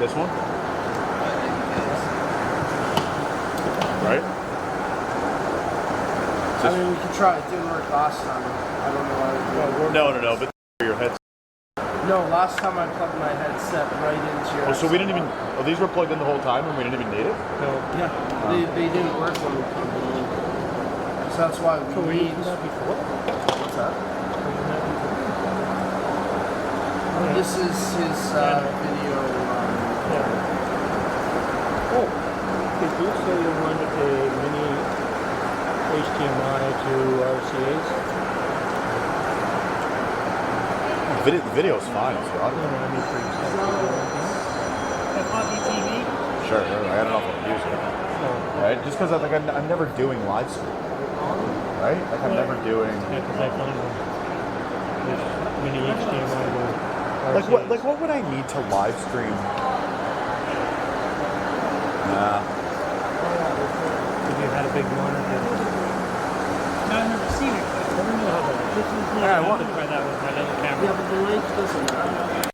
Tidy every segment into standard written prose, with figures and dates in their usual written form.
This one? Right? I mean, we could try. It didn't work last time. I don't know why. No, but your headset. No, last time I plugged my headset right into your. Oh, so we didn't even. Oh, these were plugged in the whole time, and we didn't even need it. No. Yeah, they didn't work when we plugged them in. So that's why we need. that before? What's that? This is his video. Oh, did you say you wanted a mini HDMI to RCAs? The video's fine. It's I mean, for example. A coffee TV? Sure. I don't know if I'll use it. Right? Just because I'm never doing live stream. Right? Like I'm never doing. Yeah, because I found one. This mini HDMI to RCAs. Like what would I need to live stream? Nah. If you had a big monitor. No, I've never seen it. I don't know how that. This is Yeah, I want to try that with my little camera. Yeah, but the length doesn't matter.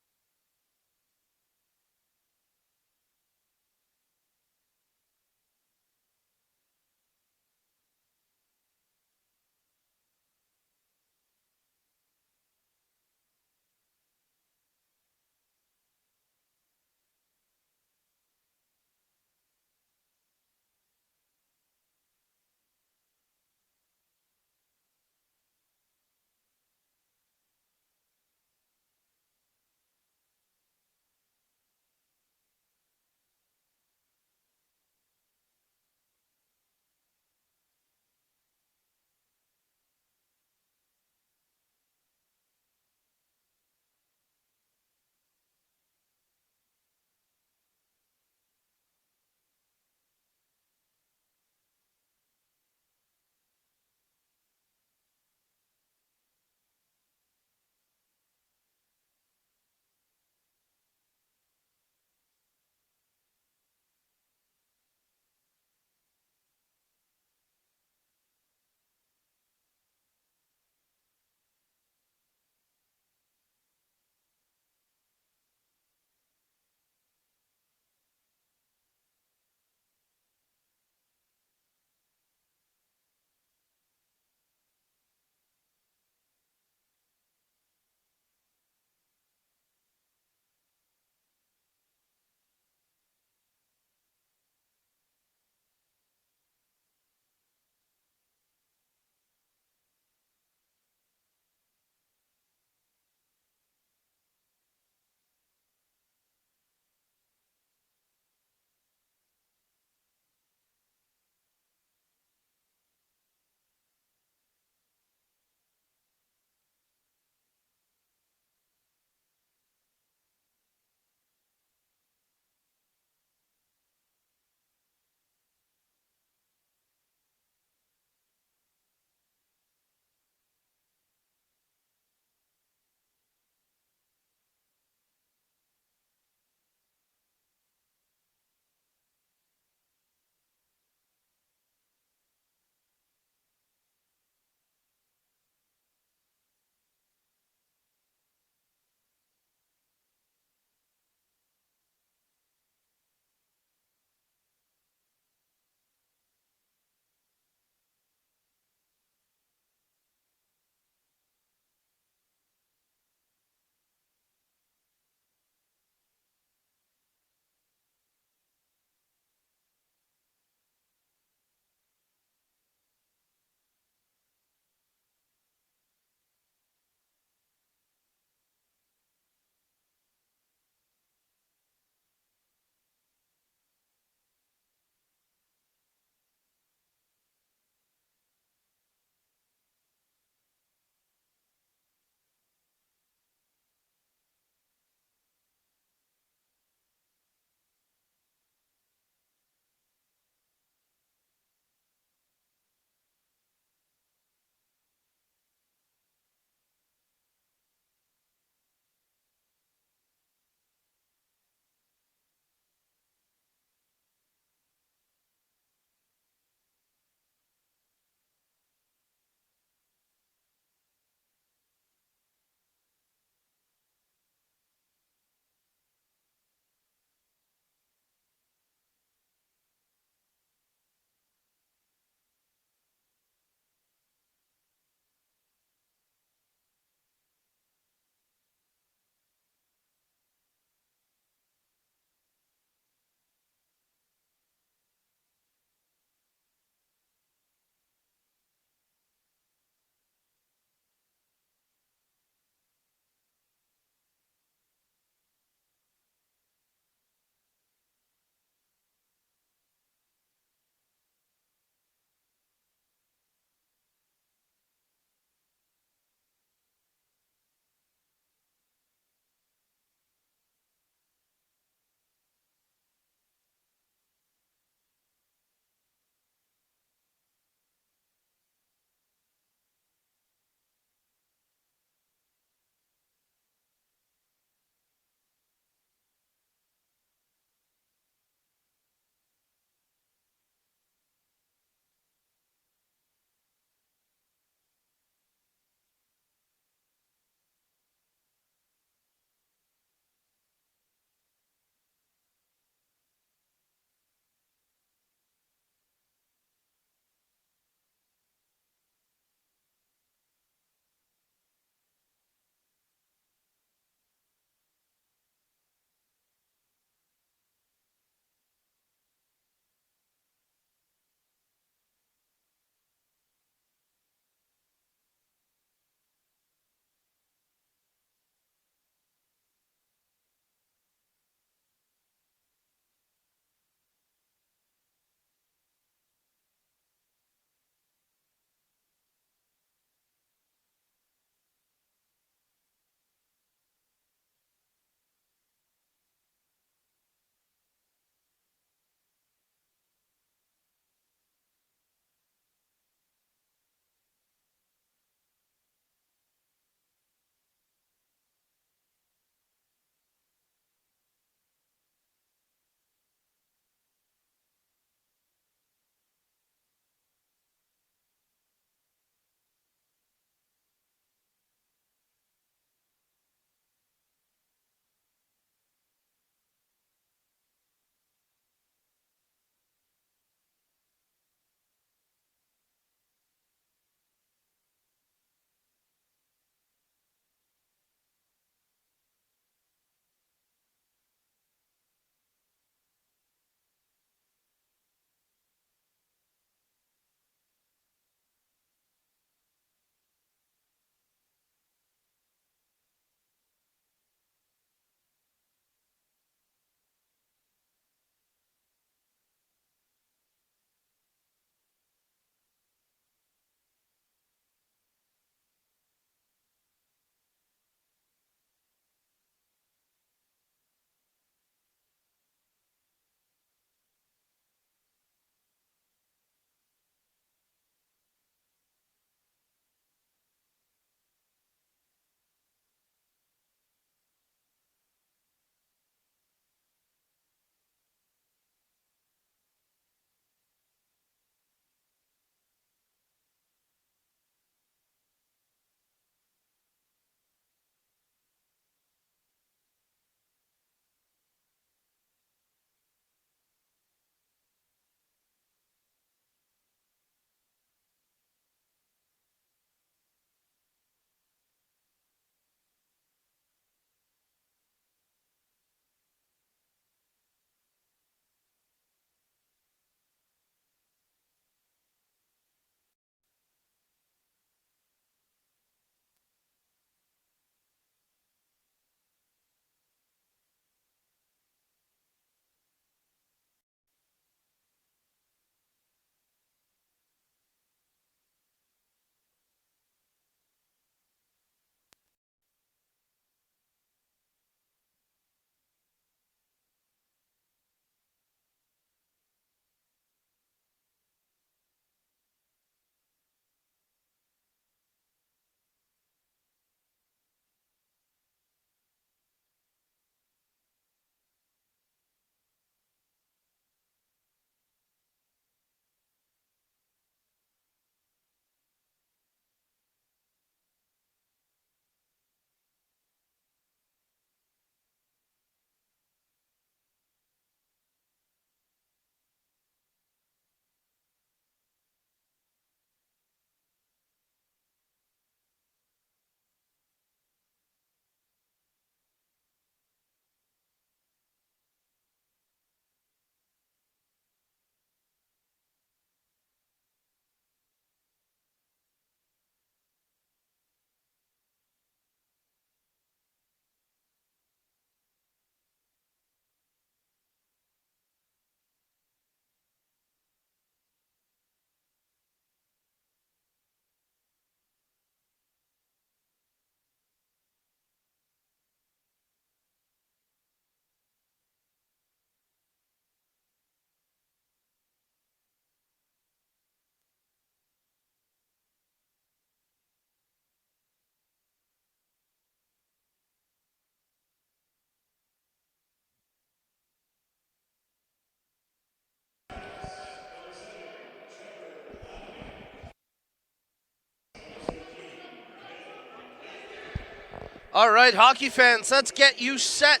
All right, hockey fans, let's get you set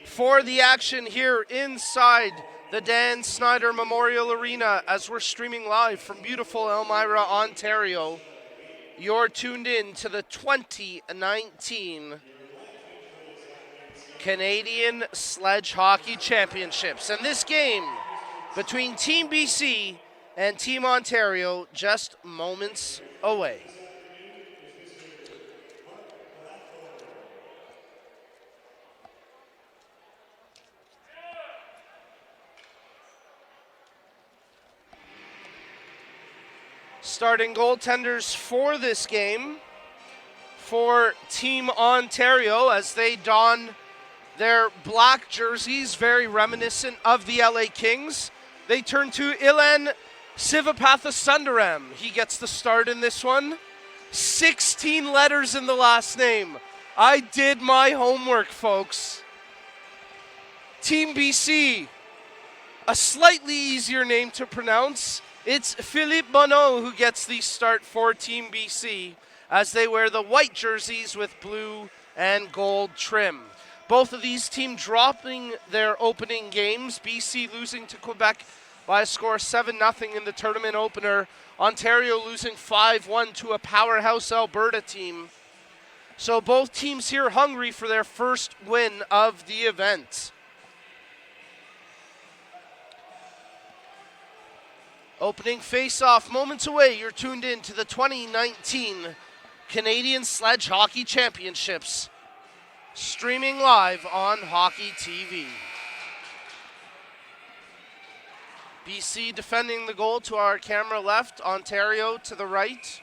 for the action here inside the Dan Snyder Memorial Arena as we're streaming live from beautiful Elmira, Ontario. You're tuned in to the 2019 Canadian Sledge Hockey Championships. And this game between Team BC and Team Ontario just moments away. Starting goaltenders for this game for Team Ontario as they don their black jerseys, very reminiscent of the LA Kings. They turn to Ilan Sivapathasundaram. He gets the start in this one. 16 letters in the last name. I did my homework, folks. Team BC, a slightly easier name to pronounce. It's Philippe Bonneau who gets the start for Team BC as they wear the white jerseys with blue and gold trim. Both of these teams dropping their opening games. BC losing to Quebec by a score of 7-0 in the tournament opener. Ontario losing 5-1 to a powerhouse Alberta team. So both teams here hungry for their first win of the event. Opening face-off moments away. You're tuned in to the 2019 Canadian Sledge Hockey Championships. Streaming live on Hockey TV. BC defending the goal to our camera left. Ontario to the right.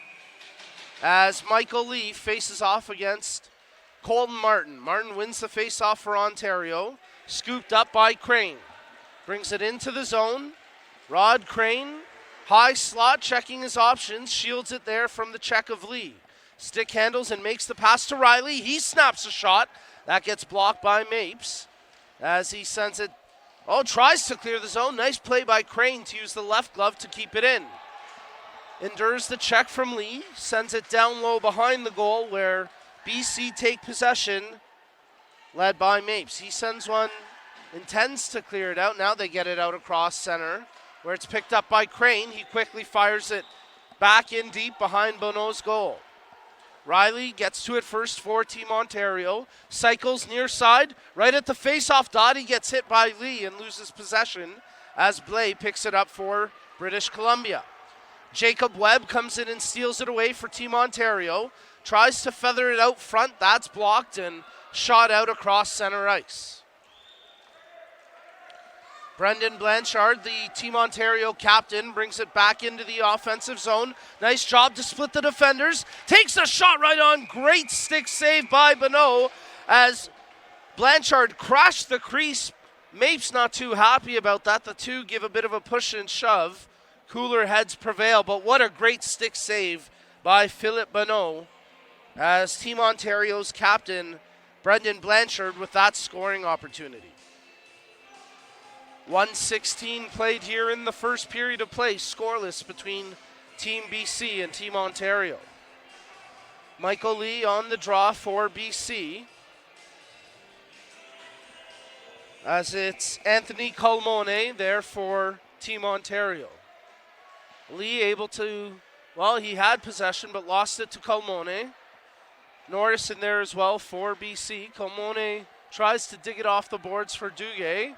As Michael Lee faces off against Colton Martin. Martin wins the face-off for Ontario. Scooped up by Crane. Brings it into the zone. Rod Crane, high slot, checking his options, shields it there from the check of Lee. Stick handles and makes the pass to Riley. He snaps a shot. That gets blocked by Mapes as he sends it, tries to clear the zone. Nice play by Crane to use the left glove to keep it in. Endures the check from Lee, sends it down low behind the goal where BC take possession, led by Mapes. He sends one, intends to clear it out. Now they get it out across center, where it's picked up by Crane. He quickly fires it back in deep behind Bonneau's goal. Riley gets to it first for Team Ontario. Cycles near side. Right at the face-off dot, he gets hit by Lee and loses possession as Blais picks it up for British Columbia. Jacob Webb comes in and steals it away for Team Ontario. Tries to feather it out front. That's blocked and shot out across center ice. Brendan Blanchard, the Team Ontario captain, brings it back into the offensive zone. Nice job to split the defenders. Takes a shot right on. Great stick save by Bonneau as Blanchard crashed the crease. Mapes not too happy about that. The two give a bit of a push and shove. Cooler heads prevail, but what a great stick save by Philippe Bonneau as Team Ontario's captain, Brendan Blanchard, with that scoring opportunity. 1:16 played here in the first period of play, scoreless between Team BC and Team Ontario. Michael Lee on the draw for BC. As it's Anthony Colmone there for Team Ontario. Lee able to, he had possession but lost it to Colmone. Norris in there as well for BC. Colmone tries to dig it off the boards for Duguay.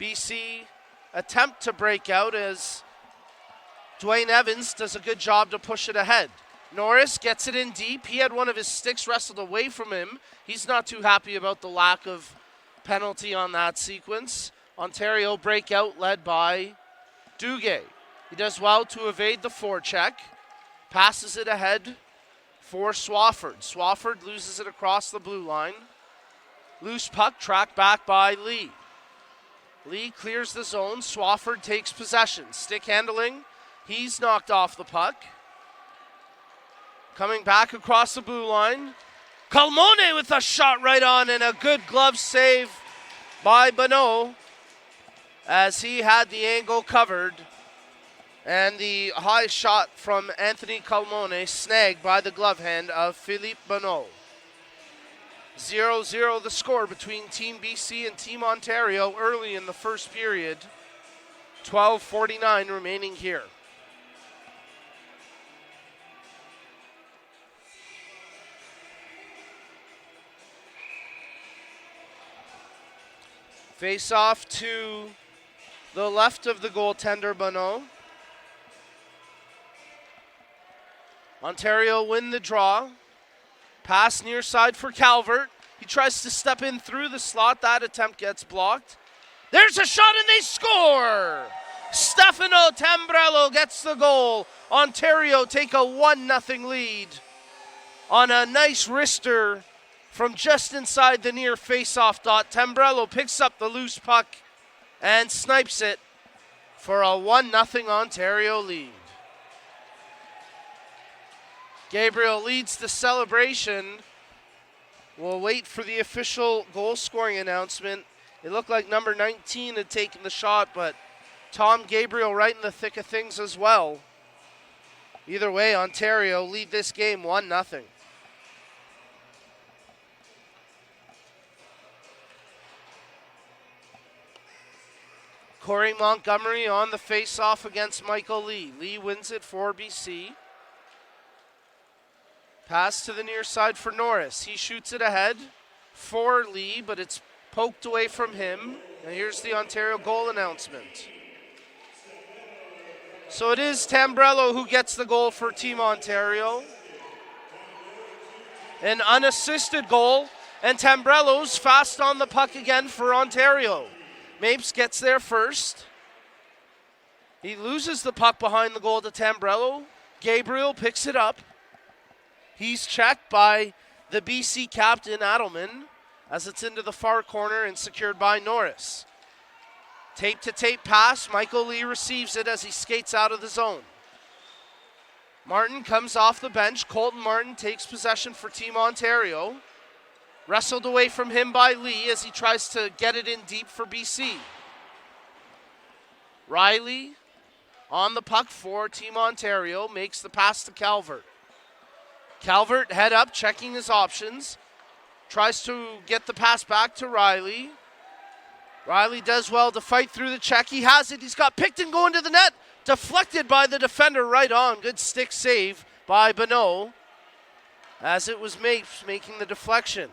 BC attempt to break out as Dwayne Evans does a good job to push it ahead. Norris gets it in deep. He had one of his sticks wrestled away from him. He's not too happy about the lack of penalty on that sequence. Ontario breakout led by Duguay. He does well to evade the forecheck. Passes it ahead for Swafford. Swafford loses it across the blue line. Loose puck tracked back by Lee. Lee clears the zone. Swafford takes possession. Stick handling. He's knocked off the puck. Coming back across the blue line. Colmone with a shot right on and a good glove save by Bonneau as he had the angle covered. And the high shot from Anthony Colmone snagged by the glove hand of Philippe Bonneau. 0-0 the score between Team BC and Team Ontario early in the first period. 12:49 remaining here. Face off to the left of the goaltender, Bonneau. Ontario win the draw. Pass near side for Calvert. He tries to step in through the slot. That attempt gets blocked. There's a shot and they score! Stefano Tambrello gets the goal. Ontario take a 1-0 lead on a nice wrister from just inside the near face-off dot. Tambrello picks up the loose puck and snipes it for a 1-0 Ontario lead. Gabriel leads the celebration. We'll wait for the official goal scoring announcement. It looked like number 19 had taken the shot, but Tom Gabriel right in the thick of things as well. Either way, Ontario lead this game 1-0. Corey Montgomery on the face-off against Michael Lee. Lee wins it for BC. Pass to the near side for Norris. He shoots it ahead for Lee, but it's poked away from him. And here's the Ontario goal announcement. So it is Tambrello who gets the goal for Team Ontario. An unassisted goal, and Tambrello's fast on the puck again for Ontario. Mapes gets there first. He loses the puck behind the goal to Tambrello. Gabriel picks it up. He's checked by the BC captain, Adelman, as it's into the far corner and secured by Norris. Tape-to-tape pass. Michael Lee receives it as he skates out of the zone. Martin comes off the bench. Colton Martin takes possession for Team Ontario. Wrestled away from him by Lee as he tries to get it in deep for BC. Riley on the puck for Team Ontario, makes the pass to Calvert. Calvert head up, checking his options. Tries to get the pass back to Riley. Riley does well to fight through the check. He has it. He's got Picton going to the net. Deflected by the defender right on. Good stick save by Bonneau, as it was Mapes making the deflection.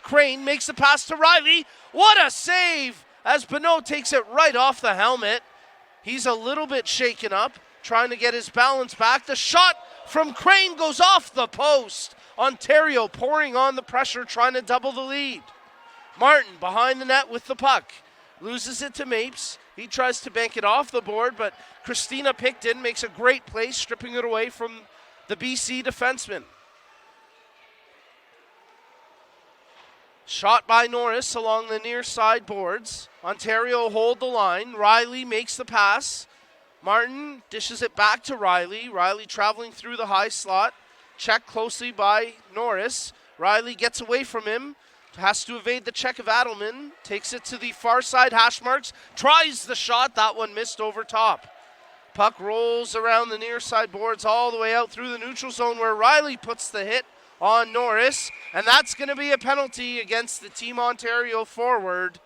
Crane makes the pass to Riley. What a save as Bonneau takes it right off the helmet. He's a little bit shaken up, trying to get his balance back. The shot from Crane goes off the post. Ontario pouring on the pressure, trying to double the lead. Martin behind the net with the puck. Loses it to Mapes. He tries to bank it off the board, but Christina Picton makes a great play, stripping it away from the BC defenseman. Shot by Norris along the near side boards. Ontario hold the line. Riley makes the pass. Martin dishes it back to Riley. Riley traveling through the high slot. Checked closely by Norris. Riley gets away from him. Has to evade the check of Adelman. Takes it to the far side hash marks. Tries the shot. That one missed over top. Puck rolls around the near side boards all the way out through the neutral zone, where Riley puts the hit on Norris. And that's going to be a penalty against the Team Ontario forward.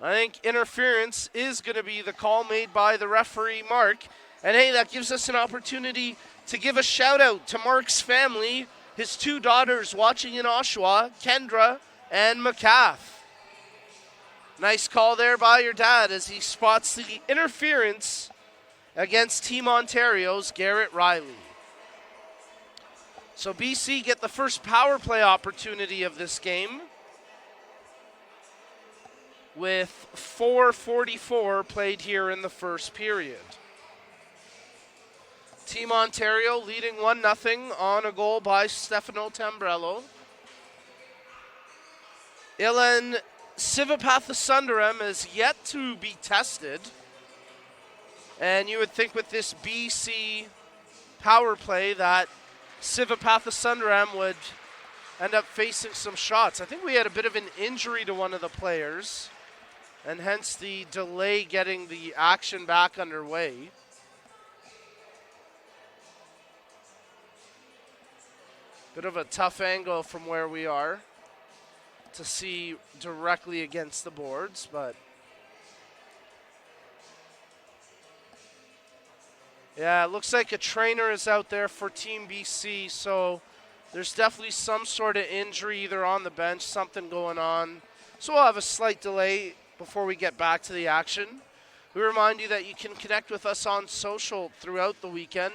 I think interference is going to be the call made by the referee, Mark. And hey, that gives us an opportunity to give a shout out to Mark's family, his two daughters watching in Oshawa, Kendra and McCaff. Nice call there by your dad as he spots the interference against Team Ontario's Garrett Riley. So BC get the first power play opportunity of this game with 4:44 played here in the first period. Team Ontario leading 1-0 on a goal by Stefano Tambrello. Ilan Sivapathasundaram is yet to be tested. And you would think with this BC power play that Sivapathasundaram would end up facing some shots. I think we had a bit of an injury to one of the players, and hence the delay getting the action back underway. Bit of a tough angle from where we are. to see directly against the boards, but yeah, it looks like a trainer is out there for Team BC, so there's definitely some sort of injury either on the bench, something going on. So we'll have a slight delay before we get back to the action. We remind you that you can connect with us on social throughout the weekend.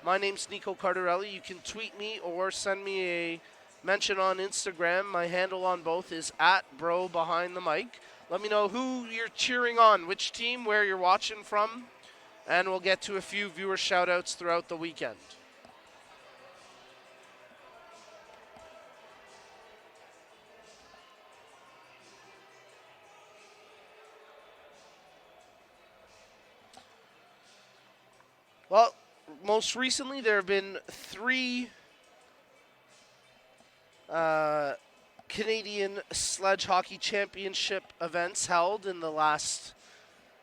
My name's Nico Cardarelli. You can tweet me or send me a mention on Instagram. My handle on both is @BroBehindTheMic. Let me know who you're cheering on, which team, where you're watching from, and we'll get to a few viewer shout-outs throughout the weekend. Well, most recently there have been 3 Canadian Sledge Hockey Championship events held in the last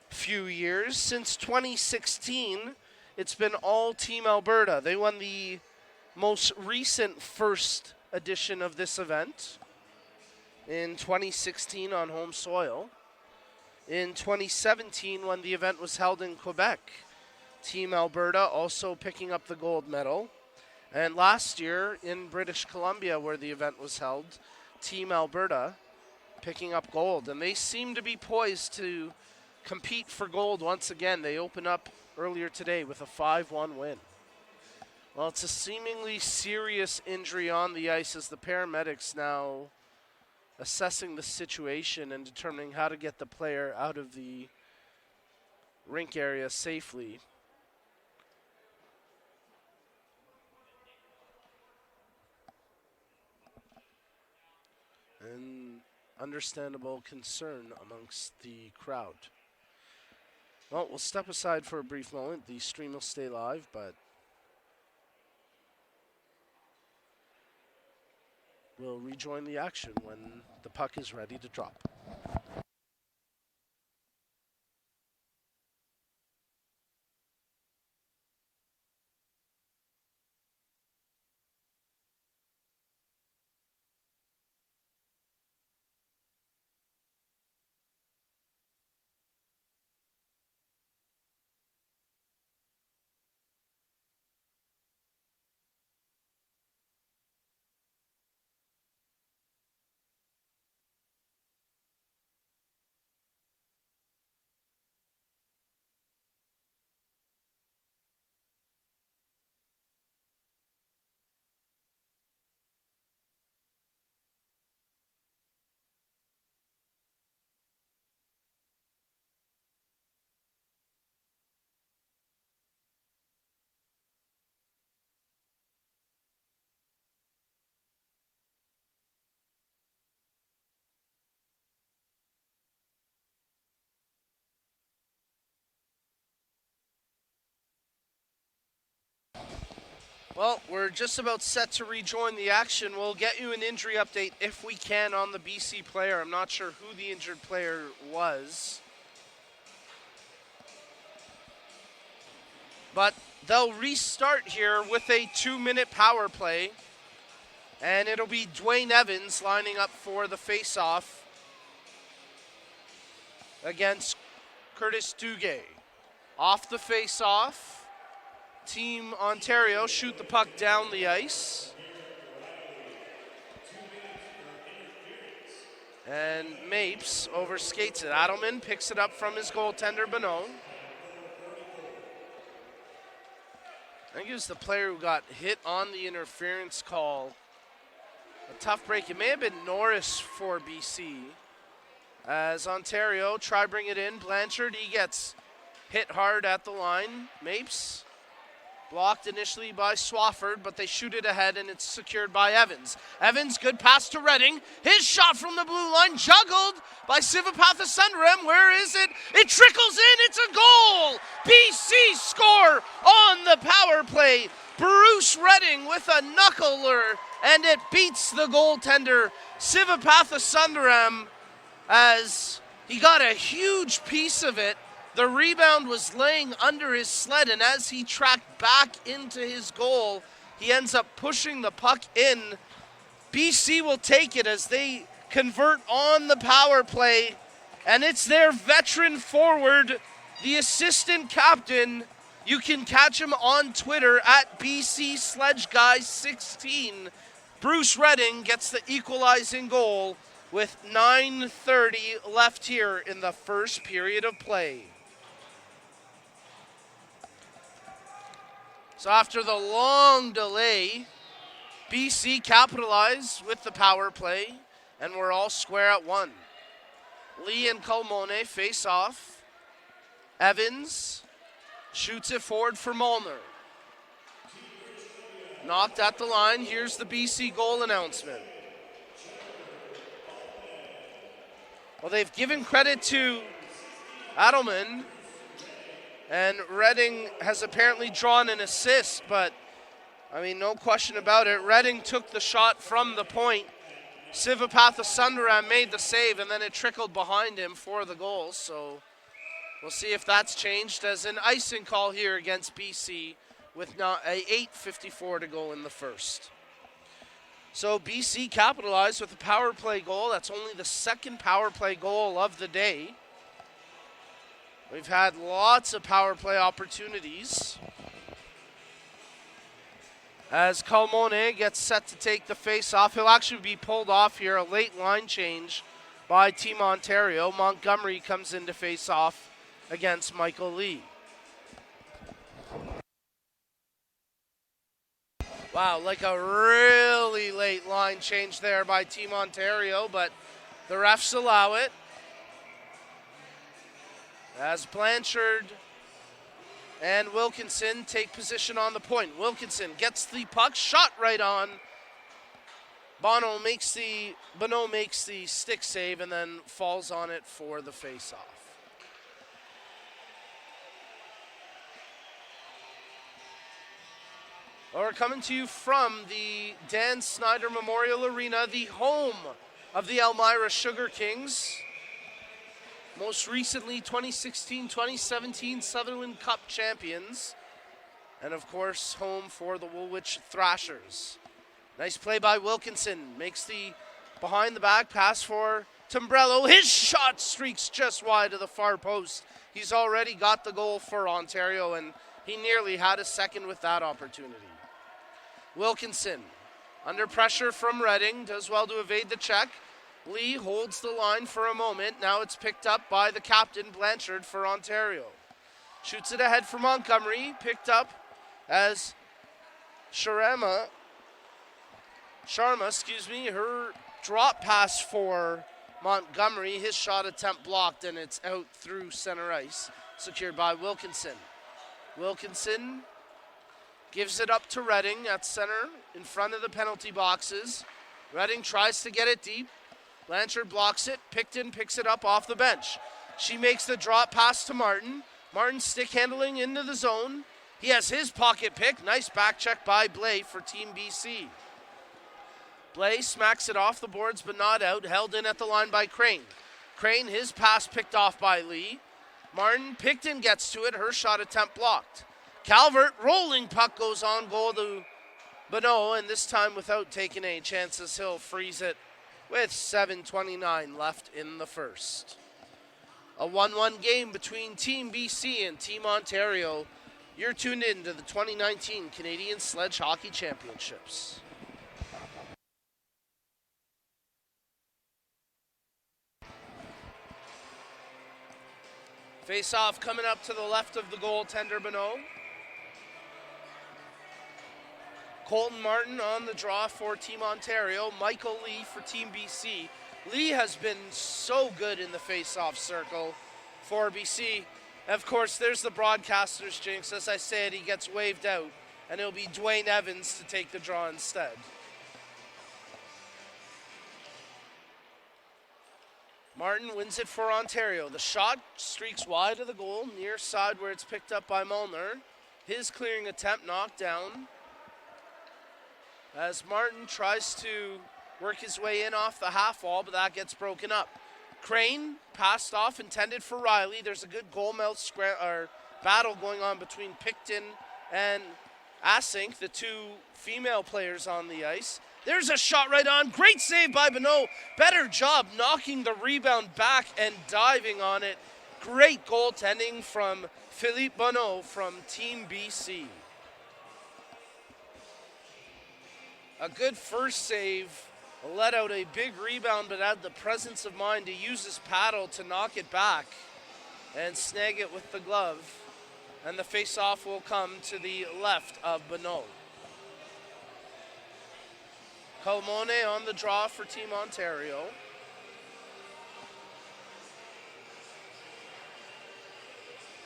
few years. Since 2016, it's been all Team Alberta. They won the most recent first edition of this event in 2016 on home soil. In 2017, when the event was held in Quebec, Team Alberta also picking up the gold medal. And last year in British Columbia, where the event was held, Team Alberta picking up gold. And they seem to be poised to compete for gold once again. They open up earlier today with a 5-1 win. Well, it's a seemingly serious injury on the ice as the paramedics now assessing the situation and determining how to get the player out of the rink area safely. And understandable concern amongst the crowd. Well, we'll step aside for a brief moment. The stream will stay live, but we'll rejoin the action when the puck is ready to drop. Well, we're just about set to rejoin the action. We'll get you an injury update if we can on the BC player. I'm not sure who the injured player was. But they'll restart here with a 2-minute power play. And it'll be Dwayne Evans lining up for the face-off against Curtis Duguay. Off the face-off. Team Ontario shoot the puck down the ice. And Mapes overskates it. Adelman picks it up from his goaltender, Bonneau. I think it was the player who got hit on the interference call. A tough break. It may have been Norris for BC. As Ontario try bring it in. Blanchard, he gets hit hard at the line. Mapes blocked initially by Swafford, but they shoot it ahead, and it's secured by Evans. Evans, good pass to Redding. His shot from the blue line, juggled by Sivapatha Sundaram. Where is it? It trickles in. It's a goal. BC score on the power play. Bruce Redding with a knuckler, and it beats the goaltender, Sivapatha Sundaram, as he got a huge piece of it. The rebound was laying under his sled, and as he tracked back into his goal, he ends up pushing the puck in. BC will take it as they convert on the power play, and it's their veteran forward, the assistant captain. You can catch him on Twitter at BC Sledge Guy 16. Bruce Redding gets the equalizing goal with 9:30 left here in the first period of play. So after the long delay, BC capitalized with the power play, and we're all square at one. Lee and Colmone face off. Evans shoots it forward for Molnar. Knocked at the line. Here's the BC goal announcement. Well, they've given credit to Adelman, and Redding has apparently drawn an assist, but I mean, no question about it. Redding took the shot from the point. Sivapatha Sundaram made the save, and then it trickled behind him for the goal. So we'll see if that's changed as an icing call here against BC with now 8:54 to go in the first. So BC capitalized with a power play goal. That's only the second power play goal of the day. We've had lots of power play opportunities. As Colmone gets set to take the face-off, he'll actually be pulled off here. A late line change by Team Ontario. Montgomery comes in to face off against Michael Lee. Wow, like a really late line change there by Team Ontario, but the refs allow it. As Blanchard and Wilkinson take position on the point. Wilkinson gets the puck, shot right on. Bonneau makes the stick save and then falls on it for the face-off. Well, we're coming to you from the Dan Snyder Memorial Arena, the home of the Elmira Sugar Kings. Most recently, 2016-2017 Sutherland Cup champions. And of course, home for the Woolwich Thrashers. Nice play by Wilkinson. Makes the behind the back pass for Tombrello. His shot streaks just wide of the far post. He's already got the goal for Ontario, and he nearly had a second with that opportunity. Wilkinson, under pressure from Redding, does well to evade the check. Lee holds the line for a moment. Now it's picked up by the captain, Blanchard, for Ontario. Shoots it ahead for Montgomery. Picked up as Sharma, her drop pass for Montgomery. His shot attempt blocked, and it's out through center ice. Secured by Wilkinson. Wilkinson gives it up to Redding at center in front of the penalty boxes. Redding tries to get it deep. Blanchard blocks it. Picton picks it up off the bench. She makes the drop pass to Martin. Martin stick handling into the zone. He has his pocket pick. Nice back check by Blay for Team BC. Blay smacks it off the boards but not out. Held in at the line by Crane. Crane, his pass picked off by Lee. Martin, Picton gets to it. Her shot attempt blocked. Calvert, rolling puck goes on goal to Bonneau, and this time without taking any chances, he'll freeze it with 7:29 left in the first. A 1-1 game between Team BC and Team Ontario. You're tuned in to the 2019 Canadian Sledge Hockey Championships. Face-off coming up to the left of the goaltender, Bonneau. Colton Martin on the draw for Team Ontario. Michael Lee for Team BC. Lee has been so good in the face-off circle for BC. Of course, there's the broadcaster's jinx. As I said, he gets waved out, and it'll be Dwayne Evans to take the draw instead. Martin wins it for Ontario. The shot streaks wide of the goal, near side where it's picked up by Molnar. His clearing attempt knocked down. As Martin tries to work his way in off the half wall, but that gets broken up. Crane passed off, intended for Riley. There's a good goalmouth battle going on between Picton and Asink, the two female players on the ice. There's a shot right on. Great save by Bonneau. Better job knocking the rebound back and diving on it. Great goaltending from Philippe Bonneau from Team BC. A good first save. Let out a big rebound, but had the presence of mind to use his paddle to knock it back and snag it with the glove. And the face-off will come to the left of Bonneau. Colmone on the draw for Team Ontario.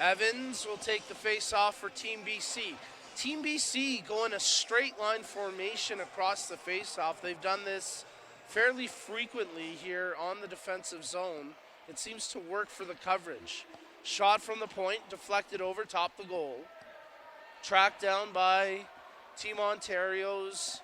Evans will take the face-off for Team BC. Team BC going a straight line formation across the face-off. They've done this fairly frequently here on the defensive zone. It seems to work for the coverage. Shot from the point, deflected over top the goal. Tracked down by Team Ontario's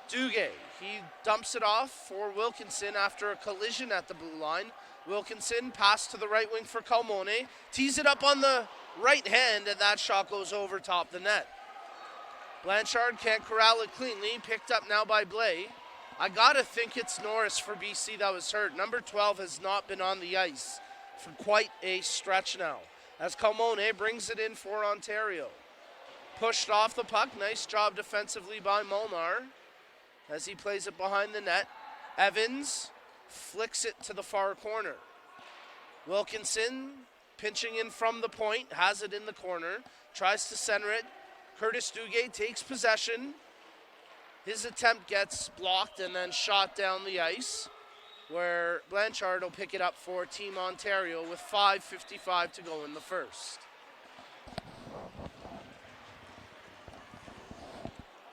Duguay. He dumps it off for Wilkinson after a collision at the blue line. Wilkinson pass to the right wing for Colmone. Tees it up on the right hand, and that shot goes over top the net. Blanchard can't corral it cleanly. Picked up now by Blais. I gotta think it's Norris for BC that was hurt. Number 12 has not been on the ice for quite a stretch now, as Colmone brings it in for Ontario. Pushed off the puck. Nice job defensively by Molnar as he plays it behind the net. Evans flicks it to the far corner. Wilkinson pinching in from the point, has it in the corner, tries to center it. Curtis Duguay takes possession. His attempt gets blocked and then shot down the ice, where Blanchard will pick it up for Team Ontario with 5:55 to go in the first.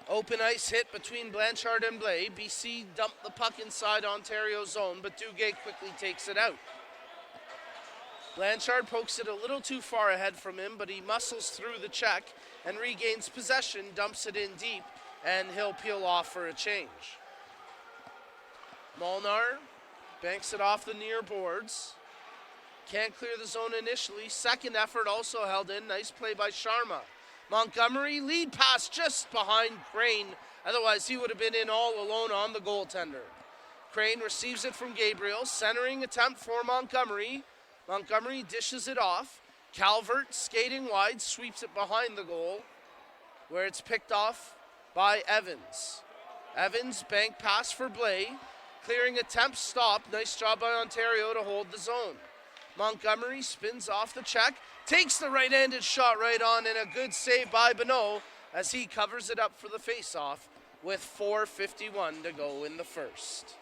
Open ice hit between Blanchard and Blais. BC dumped the puck inside Ontario zone, but Duguay quickly takes it out. Blanchard pokes it a little too far ahead from him, but he muscles through the check and regains possession, dumps it in deep, and he'll peel off for a change. Molnar banks it off the near boards. Can't clear the zone initially. Second effort also held in. Nice play by Sharma. Montgomery, lead pass just behind Crane. Otherwise, he would have been in all alone on the goaltender. Crane receives it from Gabriel. Centering attempt for Montgomery. Montgomery dishes it off. Calvert, skating wide, sweeps it behind the goal, where it's picked off by Evans. Evans, bank pass for Blais. Clearing attempt stopped. Nice job by Ontario to hold the zone. Montgomery spins off the check. Takes the right-handed shot right on, and a good save by Bonneau as he covers it up for the face-off with 4:51 to go in the first.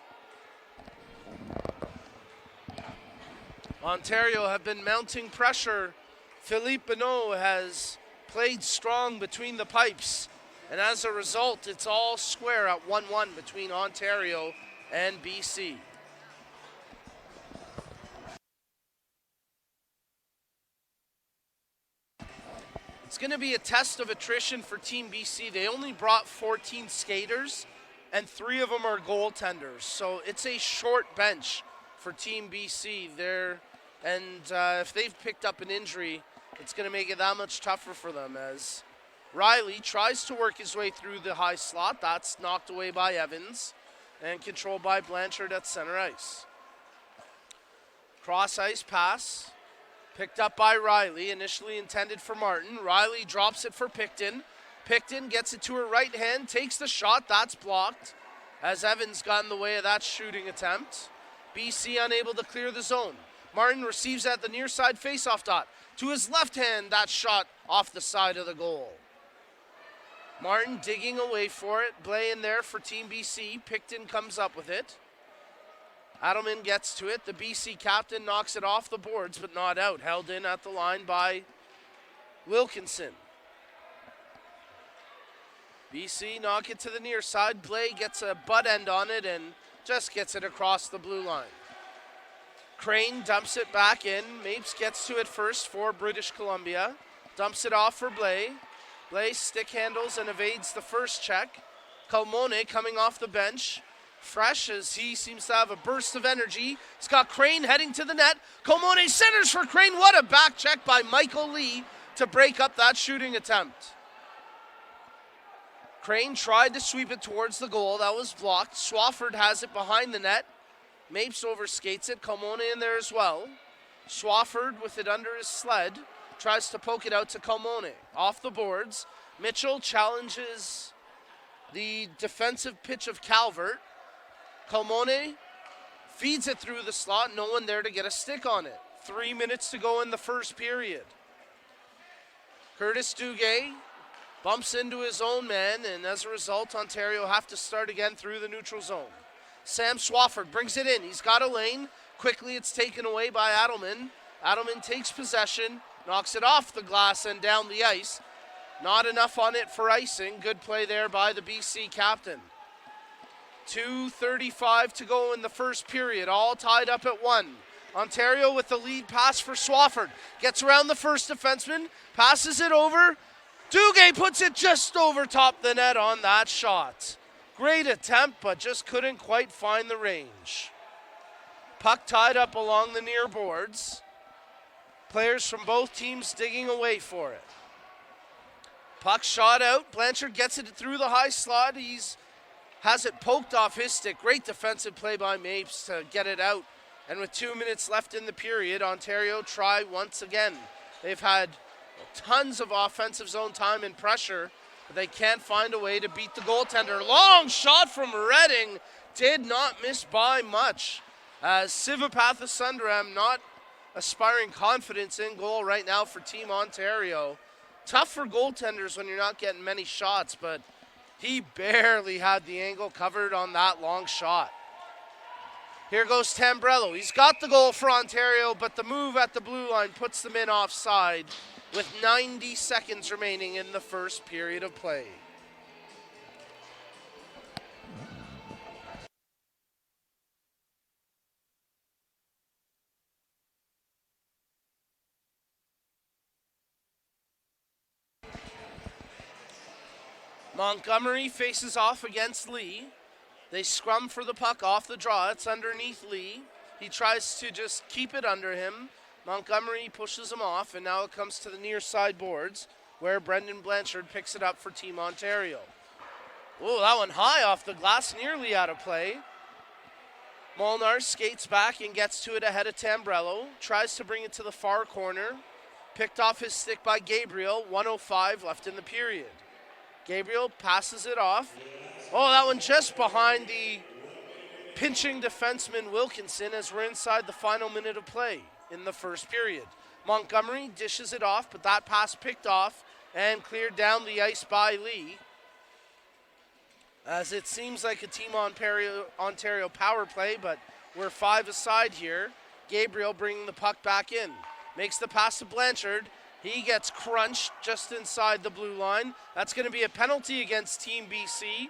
Ontario have been mounting pressure. Philippe Bonneau has played strong between the pipes, and as a result, it's all square at 1-1 between Ontario and BC. It's going to be a test of attrition for Team BC. They only brought 14 skaters, and 3 of them are goaltenders. So it's a short bench for Team BC there. And if they've picked up an injury, it's going to make it that much tougher for them, as Riley tries to work his way through the high slot. That's knocked away by Evans and controlled by Blanchard at center ice. Cross ice pass. Picked up by Riley, initially intended for Martin. Riley drops it for Picton. Picton gets it to her right hand, takes the shot. That's blocked as Evans got in the way of that shooting attempt. BC unable to clear the zone. Martin receives at the near side faceoff dot. To his left hand, that shot off the side of the goal. Martin digging away for it. Blais in there for Team BC. Picton comes up with it. Adelman gets to it. The BC captain knocks it off the boards, but not out. Held in at the line by Wilkinson. BC knock it to the near side. Blais gets a butt end on it and just gets it across the blue line. Crane dumps it back in. Mapes gets to it first for British Columbia. Dumps it off for Blais. Blais stick handles and evades the first check. Colmone coming off the bench. Fresh as he seems to have a burst of energy. He's got Crane heading to the net. Colmone centers for Crane. What a back check by Michael Lee to break up that shooting attempt. Crane tried to sweep it towards the goal. That was blocked. Swafford has it behind the net. Mapes overskates it. Calmone in there as well. Swafford with it under his sled. Tries to poke it out to Calmone. Off the boards. Mitchell challenges the defensive pitch of Calvert. Calmone feeds it through the slot. No one there to get a stick on it. 3 minutes to go in the first period. Curtis Duguay bumps into his own man, and as a result, Ontario have to start again through the neutral zone. Sam Swafford brings it in. He's got a lane. Quickly, it's taken away by Adelman. Adelman takes possession, knocks it off the glass and down the ice. Not enough on it for icing. Good play there by the BC captain. 2:35 to go in the first period, all tied up at 1. Ontario with the lead pass for Swafford. Gets around the first defenseman, passes it over. Duguay puts it just over top the net on that shot. Great attempt, but just couldn't quite find the range. Puck tied up along the near boards. Players from both teams digging away for it. Puck shot out. Blanchard gets it through the high slot. Has it poked off his stick. Great defensive play by Mapes to get it out. And with 2 minutes left in the period, Ontario try once again. They've had tons of offensive zone time and pressure, but they can't find a way to beat the goaltender. Long shot from Redding. Did not miss by much. As Sivapatha Sundaram not aspiring confidence in goal right now for Team Ontario. Tough for goaltenders when you're not getting many shots, but he barely had the angle covered on that long shot. Here goes Tambrello. He's got the goal for Ontario, but the move at the blue line puts them in offside with 90 seconds remaining in the first period of play. Montgomery faces off against Lee. They scrum for the puck off the draw. It's underneath Lee. He tries to just keep it under him. Montgomery pushes him off, and now it comes to the near side boards where Brendan Blanchard picks it up for Team Ontario. Oh, that one high off the glass, nearly out of play. Molnar skates back and gets to it ahead of Tambrello. Tries to bring it to the far corner. Picked off his stick by Gabriel. 1:05 left in the period. Gabriel passes it off. Oh, that one just behind the pinching defenseman Wilkinson as we're inside the final minute of play in the first period. Montgomery dishes it off, but that pass picked off and cleared down the ice by Lee. As it seems like a Team Ontario power play, but we're 5 aside here. Gabriel bringing the puck back in. Makes the pass to Blanchard. He gets crunched just inside the blue line. That's going to be a penalty against Team BC,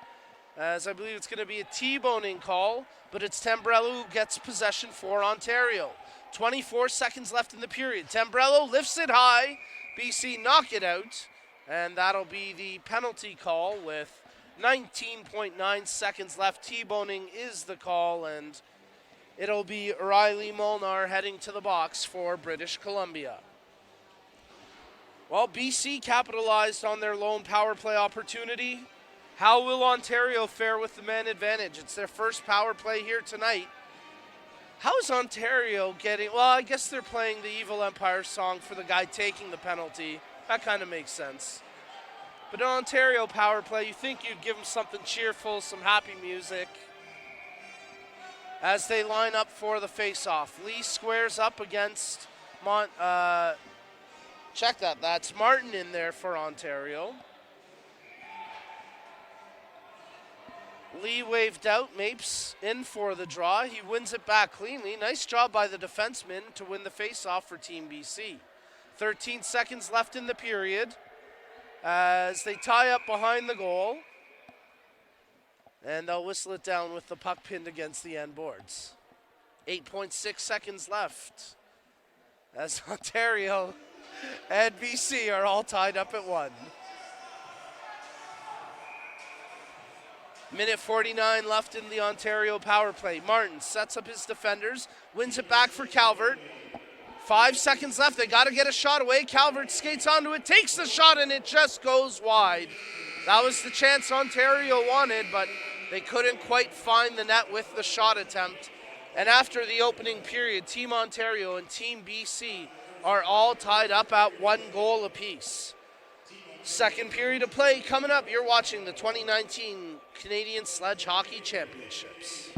as I believe it's going to be a T-boning call, but it's Tambrello who gets possession for Ontario. 24 seconds left in the period. Tambrello lifts it high. BC knock it out, and that'll be the penalty call with 19.9 seconds left. T-boning is the call, and it'll be Riley Molnar heading to the box for British Columbia. Well, BC capitalized on their lone power play opportunity. How will Ontario fare with the man advantage? It's their first power play here tonight. How is Ontario getting... Well, I guess they're playing the Evil Empire song for the guy taking the penalty. That kind of makes sense. But an Ontario power play, you think you'd give them something cheerful, some happy music. As they line up for the face-off. Lee squares up against... Check that. That's Martin in there for Ontario. Lee waved out. Mapes in for the draw. He wins it back cleanly. Nice job by the defenseman to win the face-off for Team BC. 13 seconds left in the period as they tie up behind the goal. And they'll whistle it down with the puck pinned against the end boards. 8.6 seconds left as Ontario and BC are all tied up at 1. Minute 49 left in the Ontario power play. Martin sets up his defenders, wins it back for Calvert. 5 seconds left. They got to get a shot away. Calvert skates onto it, takes the shot, and it just goes wide. That was the chance Ontario wanted, but they couldn't quite find the net with the shot attempt. And after the opening period, Team Ontario and Team BC are all tied up at 1 goal apiece. Second period of play coming up. You're watching the 2019 Canadian Sledge Hockey Championships.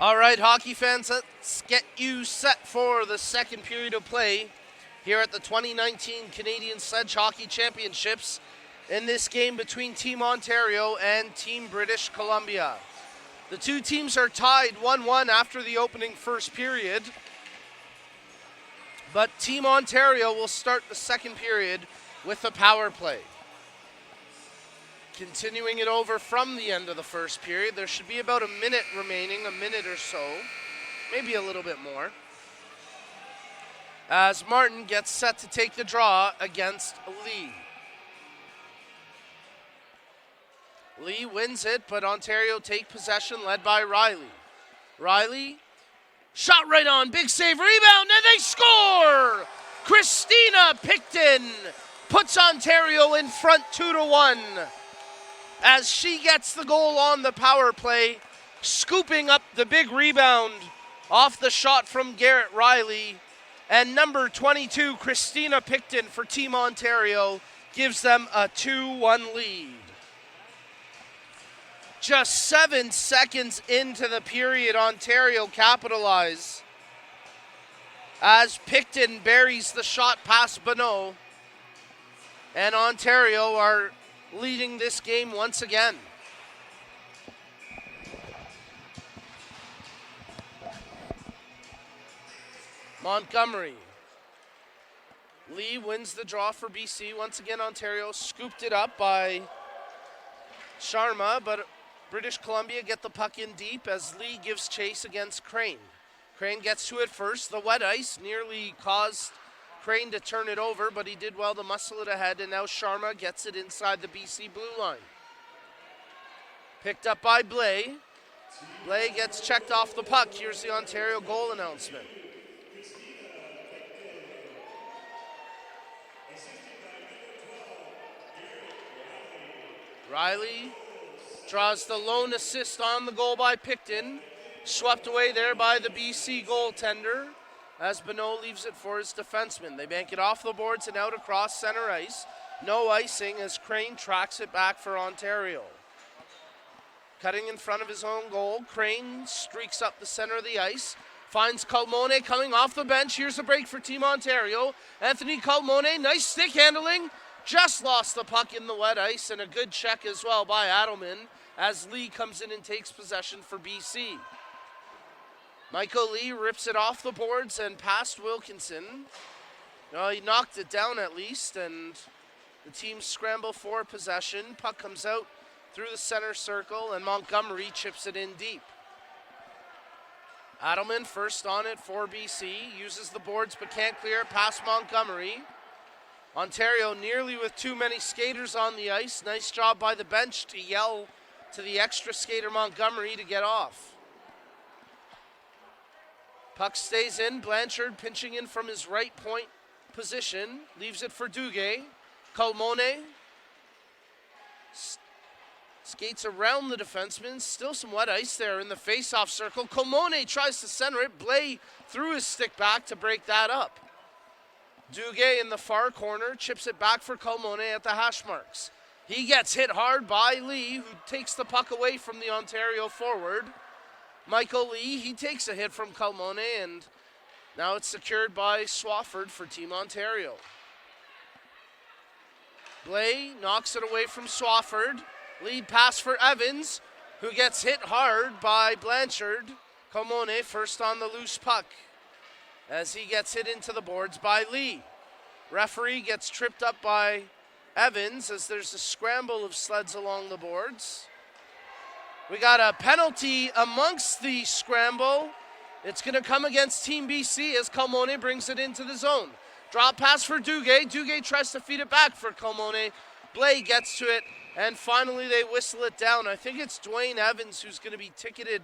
All right, hockey fans, let's get you set for the second period of play here at the 2019 Canadian Sledge Hockey Championships in this game between Team Ontario and Team British Columbia. The two teams are tied 1-1 after the opening first period, but Team Ontario will start the second period with a power play. Continuing it over from the end of the first period, there should be about a minute remaining, a minute or so, maybe a little bit more, as Martin gets set to take the draw against Lee. Lee wins it, but Ontario take possession, led by Riley. Riley, shot right on, big save, rebound, and they score! Christina Picton puts Ontario in front 2-1 as she gets the goal on the power play, scooping up the big rebound off the shot from Garrett Riley. And number 22, Christina Picton for Team Ontario, gives them a 2-1 lead. Just 7 seconds into the period, Ontario capitalize as Picton buries the shot past Bonneau. And Ontario are leading this game once again. Montgomery. Lee wins the draw for BC. Once again, Ontario scooped it up by Sharma, but British Columbia get the puck in deep as Lee gives chase against Crane. Crane gets to it first. The wet ice nearly caused Crane to turn it over, but he did well to muscle it ahead, and now Sharma gets it inside the BC blue line. Picked up by Blais. Blais gets checked off the puck. Here's the Ontario goal announcement. Riley draws the lone assist on the goal by Picton. Swept away there by the BC goaltender as Bonneau leaves it for his defenseman. They bank it off the boards and out across center ice. No icing as Crane tracks it back for Ontario. Cutting in front of his own goal, Crane streaks up the center of the ice. Finds Calmone coming off the bench. Here's a break for Team Ontario. Anthony Calmone, nice stick handling. Just lost the puck in the wet ice, and a good check as well by Adelman as Lee comes in and takes possession for BC. Michael Lee rips it off the boards and past Wilkinson. He knocked it down at least, and the team scramble for possession. Puck comes out through the center circle, and Montgomery chips it in deep. Adelman first on it for BC, uses the boards but can't clear it past Montgomery. Ontario nearly with too many skaters on the ice. Nice job by the bench to yell to the extra skater Montgomery to get off. Puck stays in. Blanchard pinching in from his right point position. Leaves it for Duguay. Calmone skates around the defenseman. Still some wet ice there in the face-off circle. Calmone tries to center it. Blais threw his stick back to break that up. Duguay in the far corner chips it back for Calmone at the hash marks. He gets hit hard by Lee, who takes the puck away from the Ontario forward. Michael Lee, he takes a hit from Calmone, and now it's secured by Swafford for Team Ontario. Blais knocks it away from Swafford. Lead pass for Evans, who gets hit hard by Blanchard. Calmone first on the loose puck as he gets hit into the boards by Lee. Referee gets tripped up by Evans as there's a scramble of sleds along the boards. We got a penalty amongst the scramble. It's going to come against Team BC as Calmone brings it into the zone. Drop pass for Duguay. Duguay tries to feed it back for Calmone. Blais gets to it, and finally they whistle it down. I think it's Dwayne Evans who's going to be ticketed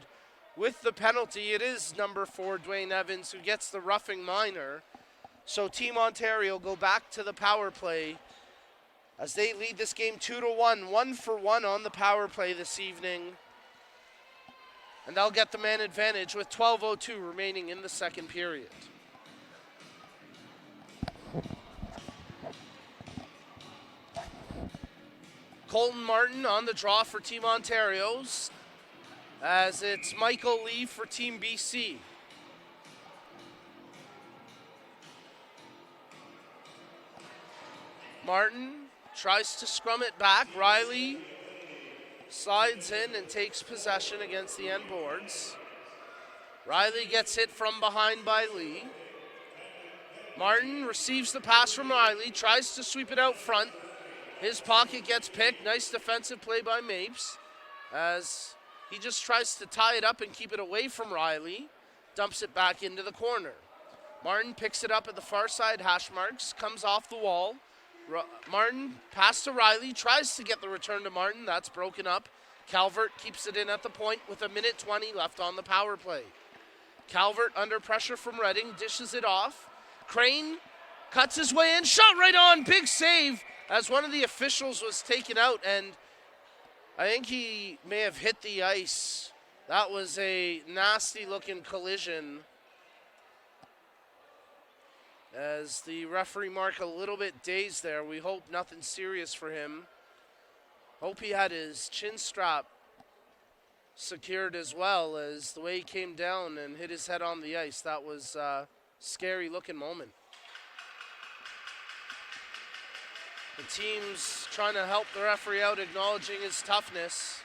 with the penalty. It is number 4, Dwayne Evans, who gets the roughing minor. So Team Ontario go back to the power play as they lead this game 2-1. 1-for-1 on the power play this evening. And they'll get the man advantage with 12:02 remaining in the second period. Colton Martin on the draw for Team Ontario's. as it's Michael Lee for Team BC. Martin tries to scrum it back. Riley slides in and takes possession against the end boards. Riley gets hit from behind by Lee. Martin receives the pass from Riley, tries to sweep it out front. His pocket gets picked. Nice defensive play by Mapes as he just tries to tie it up and keep it away from Riley. Dumps it back into the corner. Martin picks it up at the far side hash marks, comes off the wall. Martin pass to Riley, tries to get the return to Martin. That's broken up. Calvert keeps it in at the point with 1:20 left on the power play. Calvert under pressure from Redding, dishes it off. Crane cuts his way in, shot right on, big save as one of the officials was taken out, and I think he may have hit the ice. That was a nasty looking collision as the referee marked a little bit dazed there. We hope nothing serious for him. Hope he had his chin strap secured as well, as the way he came down and hit his head on the ice. That was a scary looking moment. The team's trying to help the referee out, acknowledging his toughness.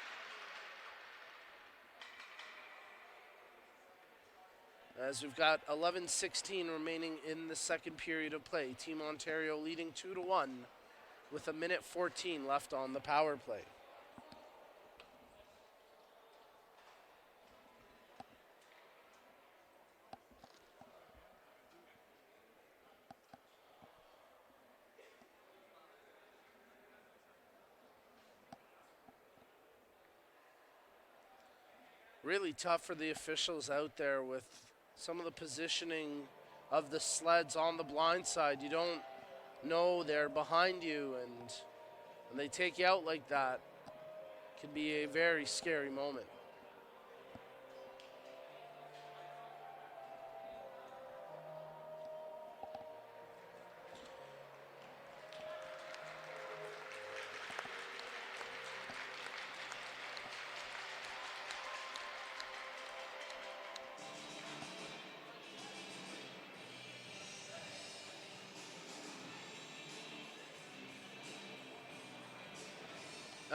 As we've got 11:16 remaining in the second period of play. Team Ontario leading 2-1 with 1:14 left on the power play. Really tough for the officials out there with some of the positioning of the sleds on the blind side. You don't know they're behind you, and when they take you out like that, it can be a very scary moment.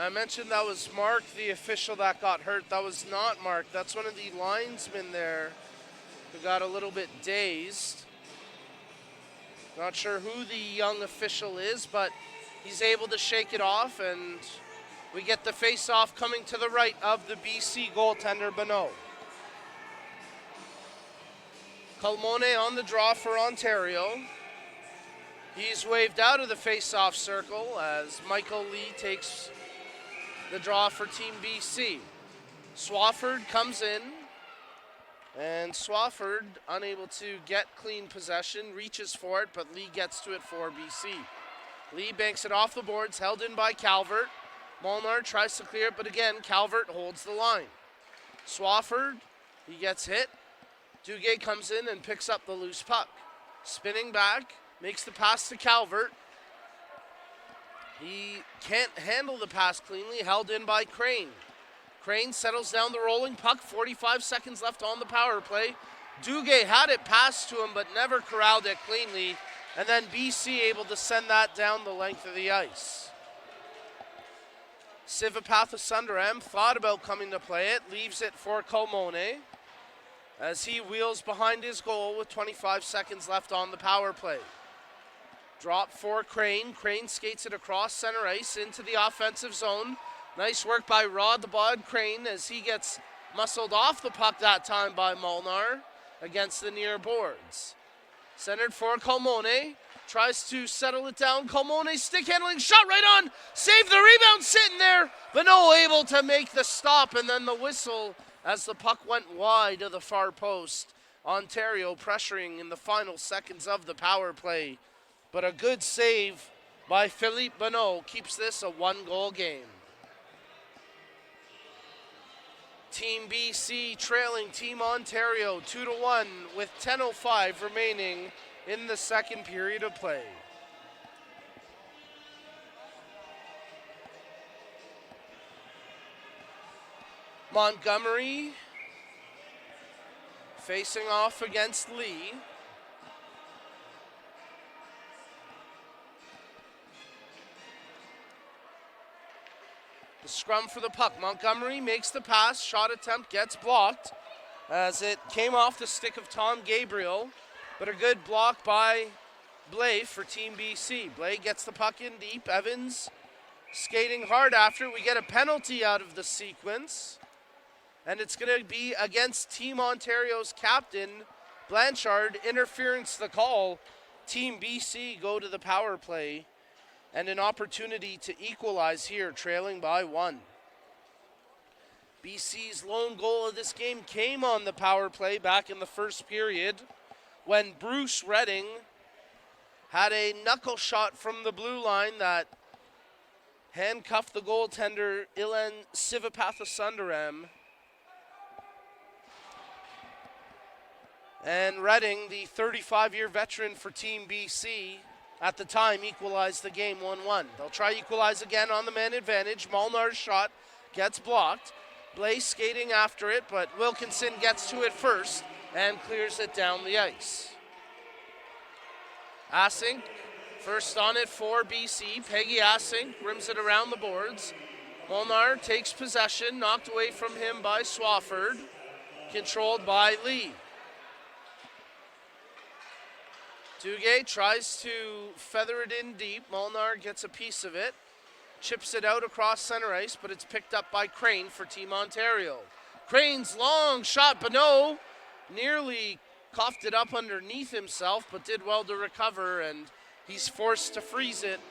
I mentioned that was Mark, the official that got hurt. That was not Mark. That's one of the linesmen there who got a little bit dazed. Not sure who the young official is, but he's able to shake it off, and we get the face-off coming to the right of the BC goaltender, Bonneau. Colmone on the draw for Ontario. He's waved out of the face-off circle as Michael Lee takes the draw for Team BC. Swafford comes in, and Swafford, unable to get clean possession, reaches for it, but Lee gets to it for BC. Lee banks it off the boards, held in by Calvert. Molnar tries to clear it, but again, Calvert holds the line. Swafford, he gets hit. Duguay comes in and picks up the loose puck. Spinning back, makes the pass to Calvert. He can't handle the pass cleanly, held in by Crane. Crane settles down the rolling puck, 45 seconds left on the power play. Duguay had it passed to him, but never corralled it cleanly, and then BC able to send that down the length of the ice. Sivapath Sundaram thought about coming to play it, leaves it for Colmone as he wheels behind his goal with 25 seconds left on the power play. Drop for Crane. Crane skates it across center ice into the offensive zone. Nice work by Rod the Bod Crane as he gets muscled off the puck that time by Molnar against the near boards. Centered for Colmone. Tries to settle it down. Colmone stick handling, shot right on. Save the rebound sitting there. Bonneau able to make the stop, and then the whistle as the puck went wide of the far post. Ontario pressuring in the final seconds of the power play. But a good save by Philippe Bonneau keeps this a one-goal game. Team BC trailing Team Ontario 2-1 with 10:05 remaining in the second period of play. Montgomery facing off against Lee. The scrum for the puck. Montgomery makes the pass. Shot attempt gets blocked as it came off the stick of Tom Gabriel. But a good block by Blais for Team BC. Blais gets the puck in deep. Evans skating hard after it. We get a penalty out of the sequence. And it's going to be against Team Ontario's captain, Blanchard. Interference the call. Team BC go to the power play. And an opportunity to equalize here, trailing by 1. BC's lone goal of this game came on the power play back in the first period when Bruce Redding had a knuckle shot from the blue line that handcuffed the goaltender Ilan Sivapathasundaram. And Redding, the 35-year veteran for Team BC, at the time equalized the game 1-1. They'll try equalize again on the man advantage. Molnar's shot gets blocked. Blais skating after it, but Wilkinson gets to it first and clears it down the ice. Assink, first on it for BC. Peggy Assink rims it around the boards. Molnar takes possession, knocked away from him by Swafford, controlled by Lee. Duguay tries to feather it in deep. Molnar gets a piece of it. Chips it out across center ice, but it's picked up by Crane for Team Ontario. Crane's long shot, Bonneau nearly coughed it up underneath himself, but did well to recover, and he's forced to freeze it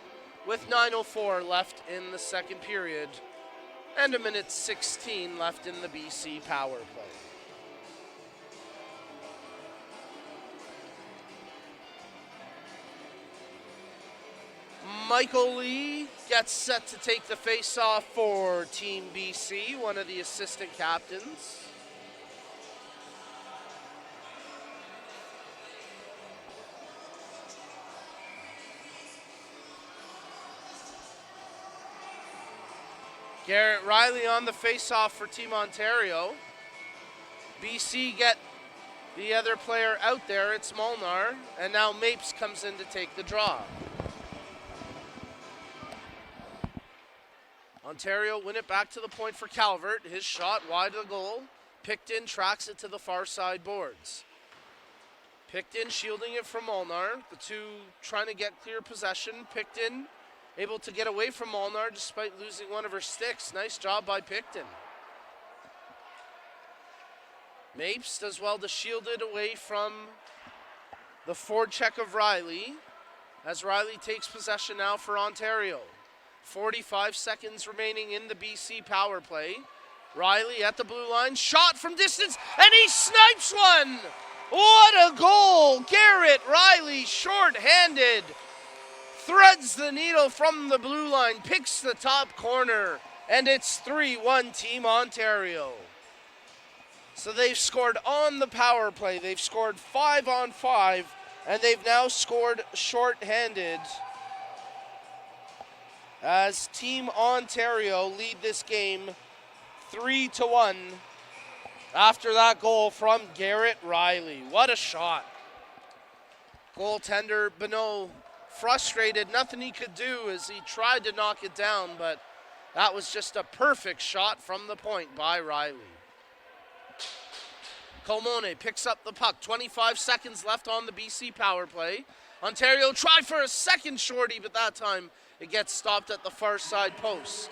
with 9:04 left in the second period and 1:16 left in the BC power play. Michael Lee gets set to take the face-off for Team BC, one of the assistant captains. Garrett Riley on the face-off for Team Ontario. BC get the other player out there, it's Molnar, and now Mapes comes in to take the draw. Ontario win it back to the point for Calvert. His shot wide of the goal. Picton tracks it to the far side boards. Picton shielding it from Molnar. The two trying to get clear possession. Picton able to get away from Molnar despite losing one of her sticks. Nice job by Picton. Mapes does well to shield it away from the forecheck of Riley as Riley takes possession now for Ontario. 45 seconds remaining in the BC power play. Riley at the blue line, shot from distance, and he snipes one! What a goal! Garrett Riley, short-handed, threads the needle from the blue line, picks the top corner, and it's 3-1 Team Ontario. So they've scored on the power play. They've scored 5-on-5, and they've now scored short-handed as Team Ontario lead this game 3-1 after that goal from Garrett Riley. What a shot. Goaltender Bonneau frustrated, nothing he could do as he tried to knock it down, but that was just a perfect shot from the point by Riley. Colmone picks up the puck, 25 seconds left on the BC power play. Ontario tried for a second shorty, but that time it gets stopped at the far side post.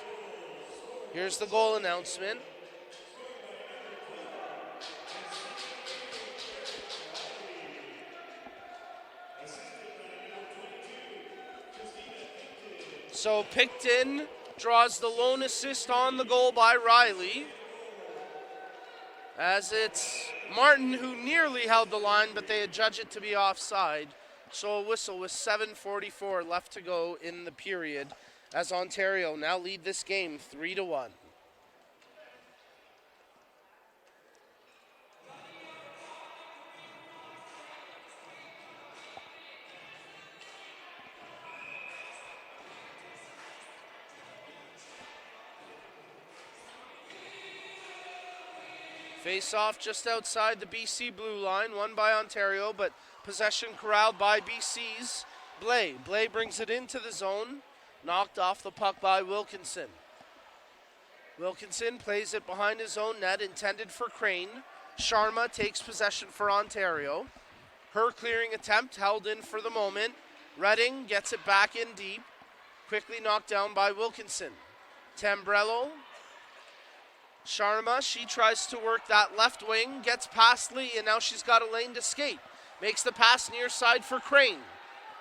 Here's the goal announcement. So Picton draws the lone assist on the goal by Riley, as it's Martin who nearly held the line, but they adjudge it to be offside. So a whistle with 7:44 left to go in the period as Ontario now lead this game 3-1. Face off just outside the BC blue line, won by Ontario, but possession corralled by BC's Blais. Blais brings it into the zone, knocked off the puck by Wilkinson. Wilkinson plays it behind his own net, intended for Crane. Sharma takes possession for Ontario. Her clearing attempt held in for the moment. Redding gets it back in deep. Quickly knocked down by Wilkinson. Tambrello. Sharma, she tries to work that left wing, gets past Lee, and now she's got a lane to skate. Makes the pass near side for Crane.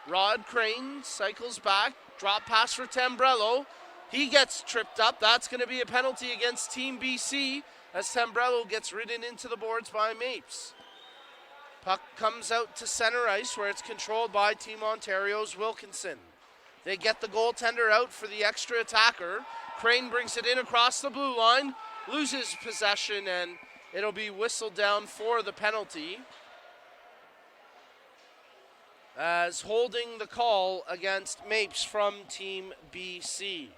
Rod Crane cycles back, drop pass for Tambrello. He gets tripped up. That's going to be a penalty against Team BC as Tambrello gets ridden into the boards by Mapes. Puck comes out to center ice where it's controlled by Team Ontario's Wilkinson. They get the goaltender out for the extra attacker. Crane brings it in across the blue line, loses possession, and it'll be whistled down for the penalty, as holding the call against Mapes from Team BC.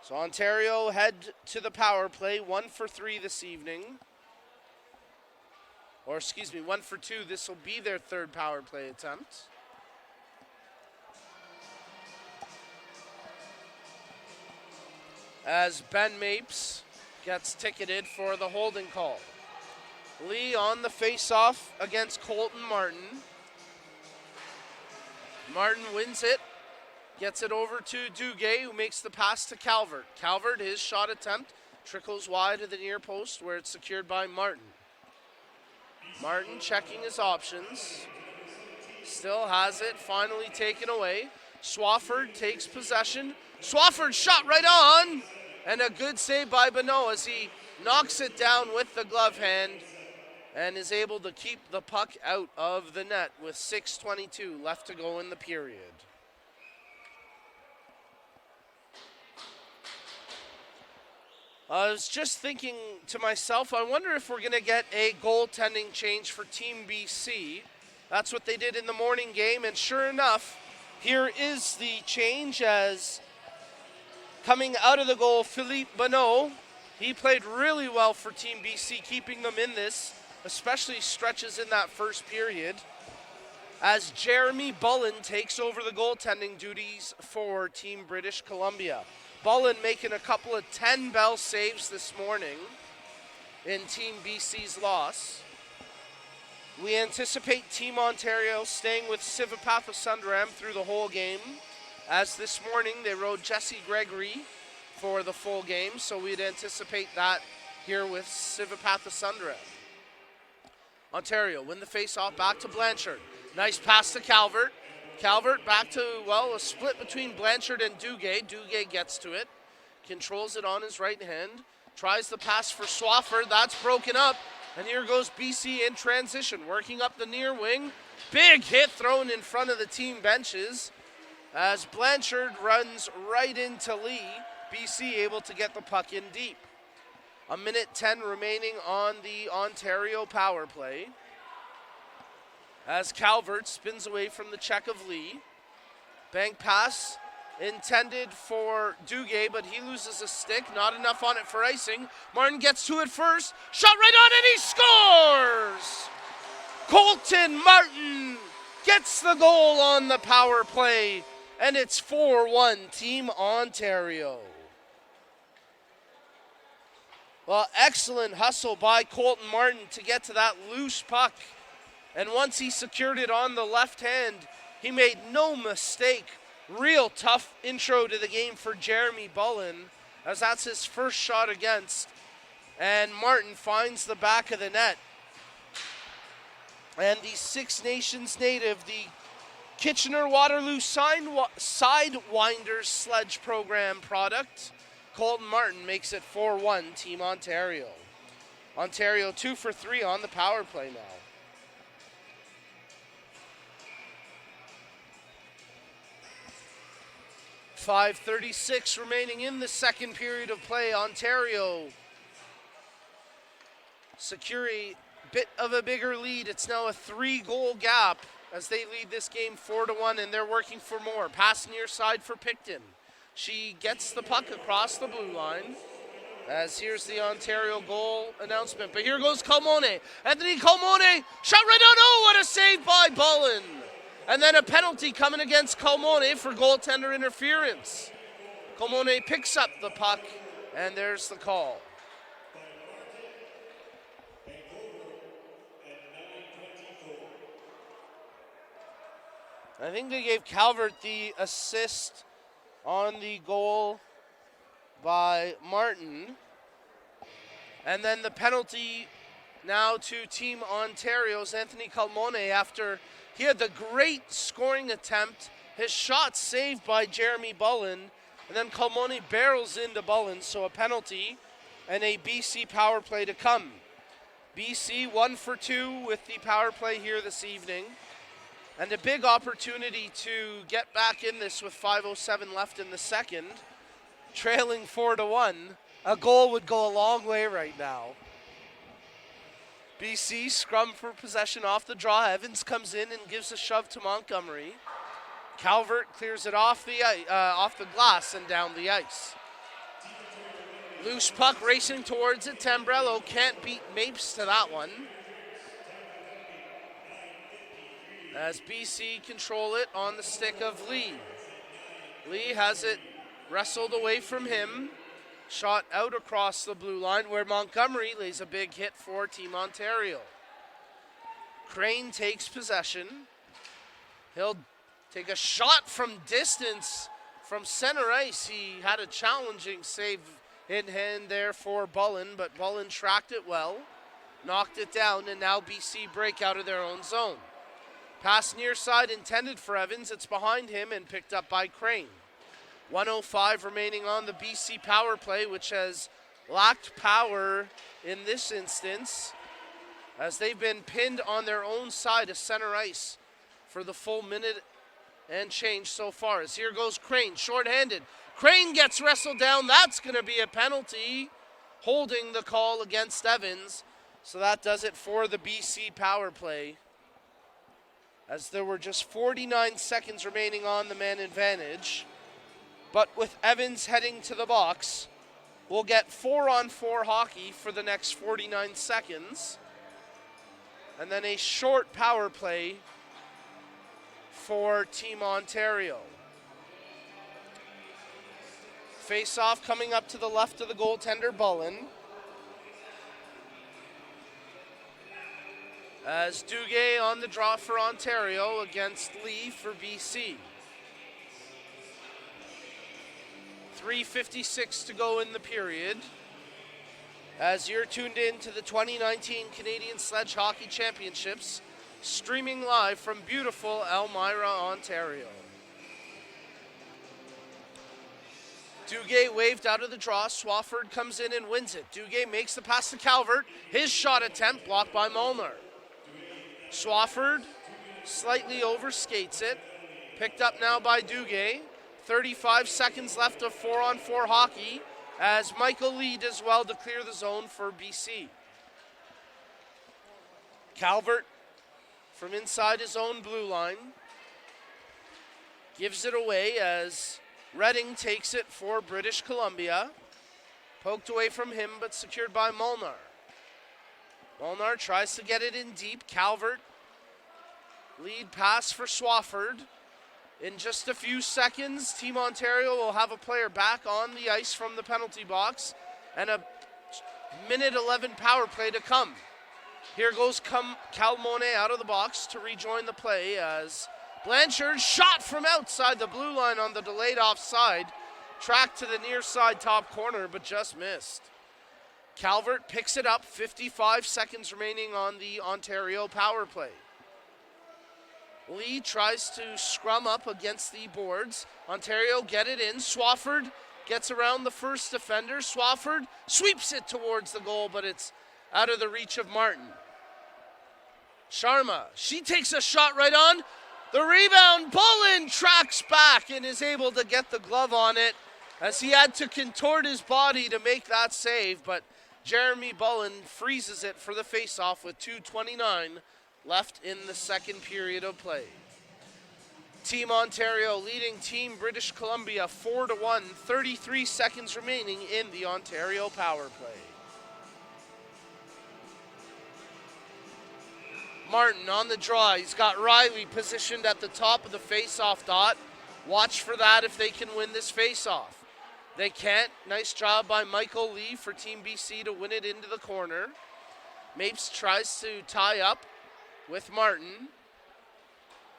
So Ontario head to the power play, 1 for 3 this evening. Or excuse me, 1 for 2. This will be their third power play attempt. As Ben Mapes gets ticketed for the holding call. Lee on the face-off against Colton Martin. Martin wins it, gets it over to Duguay, who makes the pass to Calvert. Calvert, his shot attempt, trickles wide of the near post where it's secured by Martin. Martin checking his options. Still has it, finally taken away. Swafford takes possession. Swafford shot right on! And a good save by Bonneau as he knocks it down with the glove hand and is able to keep the puck out of the net with 6:22 left to go in the period. I was just thinking to myself, I wonder if we're going to get a goaltending change for Team BC. That's what they did in the morning game, and sure enough, here is the change as coming out of the goal, Philippe Bonneau. He played really well for Team BC, keeping them in this, especially stretches in that first period, as Jeremy Bullen takes over the goaltending duties for Team British Columbia. Bullen making a couple of 10-bell saves this morning in Team BC's loss. We anticipate Team Ontario staying with Sivapatha Sundaram through the whole game, as this morning they rode Jesse Gregory for the full game, so we'd anticipate that here with Sivapatha Sundaram. Ontario win the face-off back to Blanchard. Nice pass to Calvert. Calvert back to, well, a split between Blanchard and Duguay. Duguay gets to it, controls it on his right hand, tries the pass for Swafford. That's broken up, and here goes BC in transition, working up the near wing. Big hit thrown in front of the team benches as Blanchard runs right into Lee. BC able to get the puck in deep. 1:10 remaining on the Ontario power play, as Calvert spins away from the check of Lee. Bank pass intended for Duguay, but he loses a stick. Not enough on it for icing. Martin gets to it first. Shot right on, and he scores! Colton Martin gets the goal on the power play, and it's 4-1 Team Ontario. Well, excellent hustle by Colton Martin to get to that loose puck. And once he secured it on the left hand, he made no mistake. Real tough intro to the game for Jeremy Bullen, as that's his first shot against. And Martin finds the back of the net. And the Six Nations native, the Kitchener-Waterloo Sidewinders Sledge program product, Colton Martin makes it 4-1 Team Ontario. Ontario 2 for 3 on the power play now. 5:36 remaining in the second period of play. Ontario secure a bit of a bigger lead. It's now a 3-goal gap as they lead this game 4-1, and they're working for more. Pass near side for Picton. She gets the puck across the blue line. As here's the Ontario goal announcement. But here goes Colmone. Anthony Colmone, shot right on. Oh, what a save by Bullen. And then a penalty coming against Colmone for goaltender interference. Colmone picks up the puck, and there's the call. I think they gave Calvert the assist on the goal by Martin. And then the penalty now to Team Ontario's Anthony Colmone after he had the great scoring attempt. His shot saved by Jeremy Bullen. And then Colmone barrels into Bullen, so a penalty and a BC power play to come. BC 1 for 2 with the power play here this evening. And a big opportunity to get back in this with 5:07 left in the second. Trailing 4-1. A goal would go a long way right now. BC scrum for possession off the draw. Evans comes in and gives a shove to Montgomery. Calvert clears it off the glass and down the ice. Loose puck racing towards it. Tambrello can't beat Mapes to that one. As BC control it on the stick of Lee. Lee has it wrestled away from him. Shot out across the blue line where Montgomery lays a big hit for Team Ontario. Crane takes possession. He'll take a shot from distance from center ice. He had a challenging save in hand there for Bullen, but Bullen tracked it well, knocked it down, and now BC break out of their own zone. Pass near side intended for Evans. It's behind him and picked up by Crane. 1:05 remaining on the BC power play, which has lacked power in this instance as they've been pinned on their own side of center ice for the full minute and change so far. As here goes Crane, shorthanded. Crane gets wrestled down. That's going to be a penalty, holding the call against Evans. So that does it for the BC power play, as there were just 49 seconds remaining on the man advantage. But with Evans heading to the box, we'll get 4-on-4 hockey for the next 49 seconds. And then a short power play for Team Ontario. Face-off coming up to the left of the goaltender, Bullen. As Duguay on the draw for Ontario against Lee for BC. 3:56 to go in the period. As you're tuned in to the 2019 Canadian Sledge Hockey Championships, streaming live from beautiful Elmira, Ontario. Duguay waved out of the draw. Swafford comes in and wins it. Duguay makes the pass to Calvert. His shot attempt blocked by Molnar. Swafford slightly overskates it. Picked up now by Duguay. 35 seconds left of 4-on-4 hockey as Michael Lee does well to clear the zone for BC. Calvert from inside his own blue line gives it away as Redding takes it for British Columbia. Poked away from him but secured by Molnar. Molnar tries to get it in deep. Calvert, lead pass for Swafford. In just a few seconds, Team Ontario will have a player back on the ice from the penalty box and a minute 11 power play to come. Here goes Calmone out of the box to rejoin the play as Blanchard shot from outside the blue line on the delayed offside. Tracked to the near side top corner but just missed. Calvert picks it up, 55 seconds remaining on the Ontario power play. Lee tries to scrum up against the boards. Ontario get it in. Swafford gets around the first defender. Swafford sweeps it towards the goal, but it's out of the reach of Martin. Sharma, she takes a shot right on. The rebound, Bullen tracks back and is able to get the glove on it as he had to contort his body to make that save, but Jeremy Bullen freezes it for the faceoff with 2:29 left in the second period of play. Team Ontario leading Team British Columbia 4-1, 33 seconds remaining in the Ontario power play. Martin on the draw. He's got Riley positioned at the top of the face-off dot. Watch for that if they can win this face-off. They can't. Nice job by Michael Lee for Team BC to win it into the corner. Mapes tries to tie up with Martin.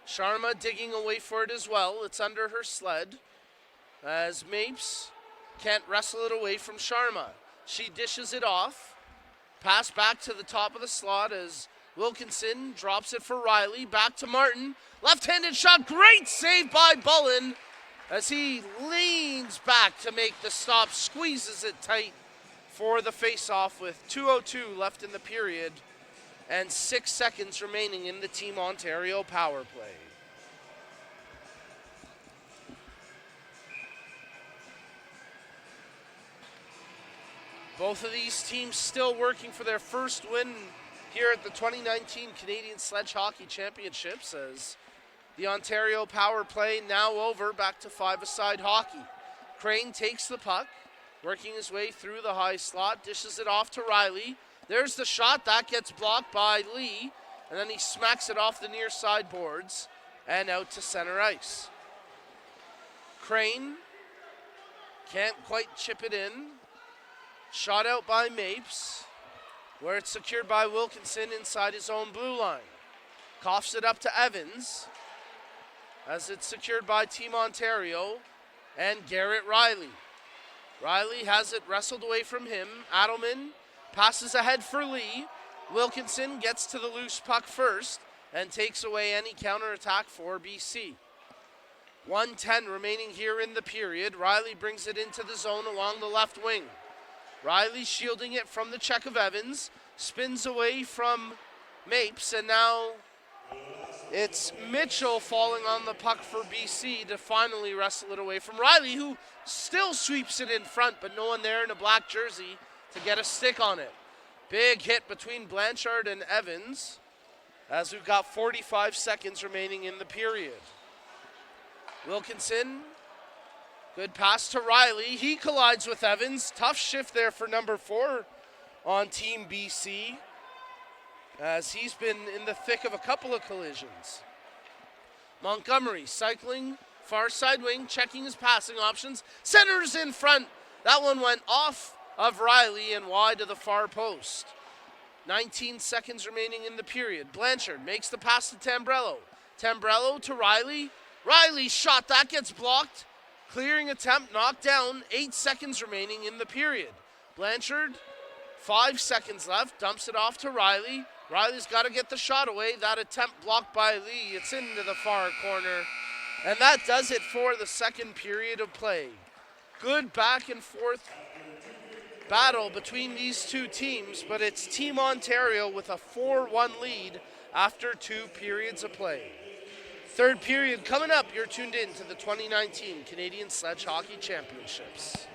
Sharma digging away for it as well. It's under her sled as Mapes can't wrestle it away from Sharma. She dishes it off. Pass back to the top of the slot as Wilkinson drops it for Riley. Back to Martin. Left-handed shot. Great save by Bullen as he leans back to make the stop. Squeezes it tight for the face-off with 2:02 left in the period and 6 seconds remaining in the Team Ontario power play. Both of these teams still working for their first win here at the 2019 Canadian Sledge Hockey Championships as the Ontario power play now over, back to five-a-side hockey. Crane takes the puck, working his way through the high slot, dishes it off to Riley. There's the shot, that gets blocked by Lee, and then he smacks it off the near side boards and out to center ice. Crane can't quite chip it in. Shot out by Mapes, where it's secured by Wilkinson inside his own blue line. Coughs it up to Evans, as it's secured by Team Ontario and Garrett Riley. Riley has it wrestled away from him. Adelman passes ahead for Lee. Wilkinson gets to the loose puck first and takes away any counterattack for BC. 1:10 remaining here in the period. Riley brings it into the zone along the left wing. Riley shielding it from the check of Evans. Spins away from Mapes, and now it's Mitchell falling on the puck for BC to finally wrestle it away from Riley, who still sweeps it in front, but no one there in a black jersey to get a stick on it. Big hit between Blanchard and Evans as we've got 45 seconds remaining in the period. Wilkinson, good pass to Riley. He collides with Evans. Tough shift there for number 4 on Team BC, as he's been in the thick of a couple of collisions. Montgomery cycling far side wing, checking his passing options. Centers in front. That one went off of Riley and wide to the far post. 19 seconds remaining in the period. Blanchard makes the pass to Tambrello. Tambrello to Riley. Riley's shot, that gets blocked. Clearing attempt, knocked down. 8 seconds remaining in the period. Blanchard, 5 seconds left, dumps it off to Riley. Riley's got to get the shot away. That attempt blocked by Lee. It's into the far corner. And that does it for the second period of play. Good back and forth battle between these two teams, but it's Team Ontario with a 4-1 lead after 2 periods of play. Third period coming up. You're tuned in to the 2019 Canadian Sledge Hockey Championships.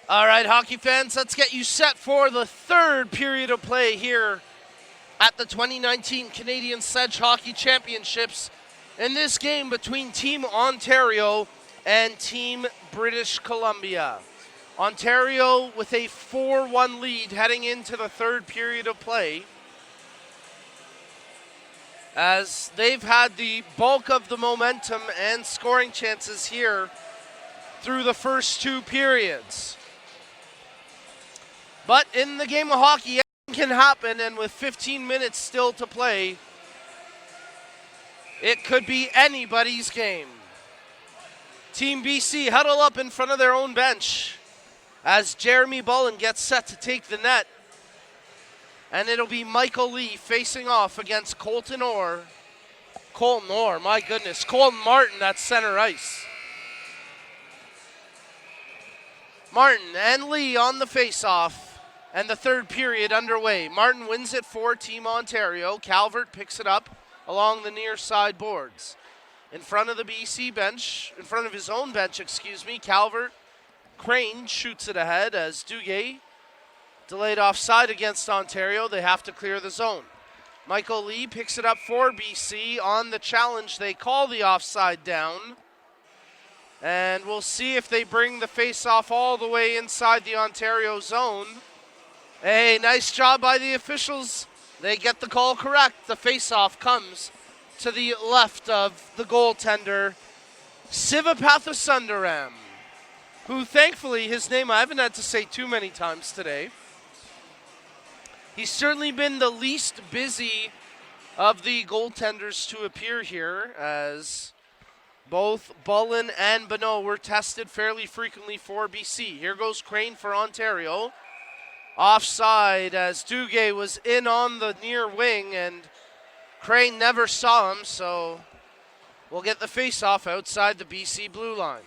All right, hockey fans, let's get you set for the third period of play here at the 2019 Canadian Sledge Hockey Championships in this game between Team Ontario and Team British Columbia. Ontario with a 4-1 lead heading into the third period of play, as they've had the bulk of the momentum and scoring chances here through the first two periods. But in the game of hockey, anything can happen, and with 15 minutes still to play, it could be anybody's game. Team BC huddle up in front of their own bench as Jeremy Bullen gets set to take the net. And it'll be Michael Lee facing off against Colton Martin at center ice. Martin and Lee on the face-off. And the third period underway. Martin wins it for Team Ontario. Calvert picks it up along the near side boards. In front of the BC bench, in front of his own bench, Calvert, Crane shoots it ahead as Duguay delayed offside against Ontario. They have to clear the zone. Michael Lee picks it up for BC on the challenge. They call the offside down. And we'll see if they bring the face-off all the way inside the Ontario zone. Hey, nice job by the officials. They get the call correct. The face-off comes to the left of the goaltender, Sivapathasundaram, who thankfully, his name I haven't had to say too many times today. He's certainly been the least busy of the goaltenders to appear here, as both Bullen and Bonneau were tested fairly frequently for BC. Here goes Crane for Ontario. Offside as Duguay was in on the near wing and Crane never saw him, so we'll get the face-off outside the BC blue line.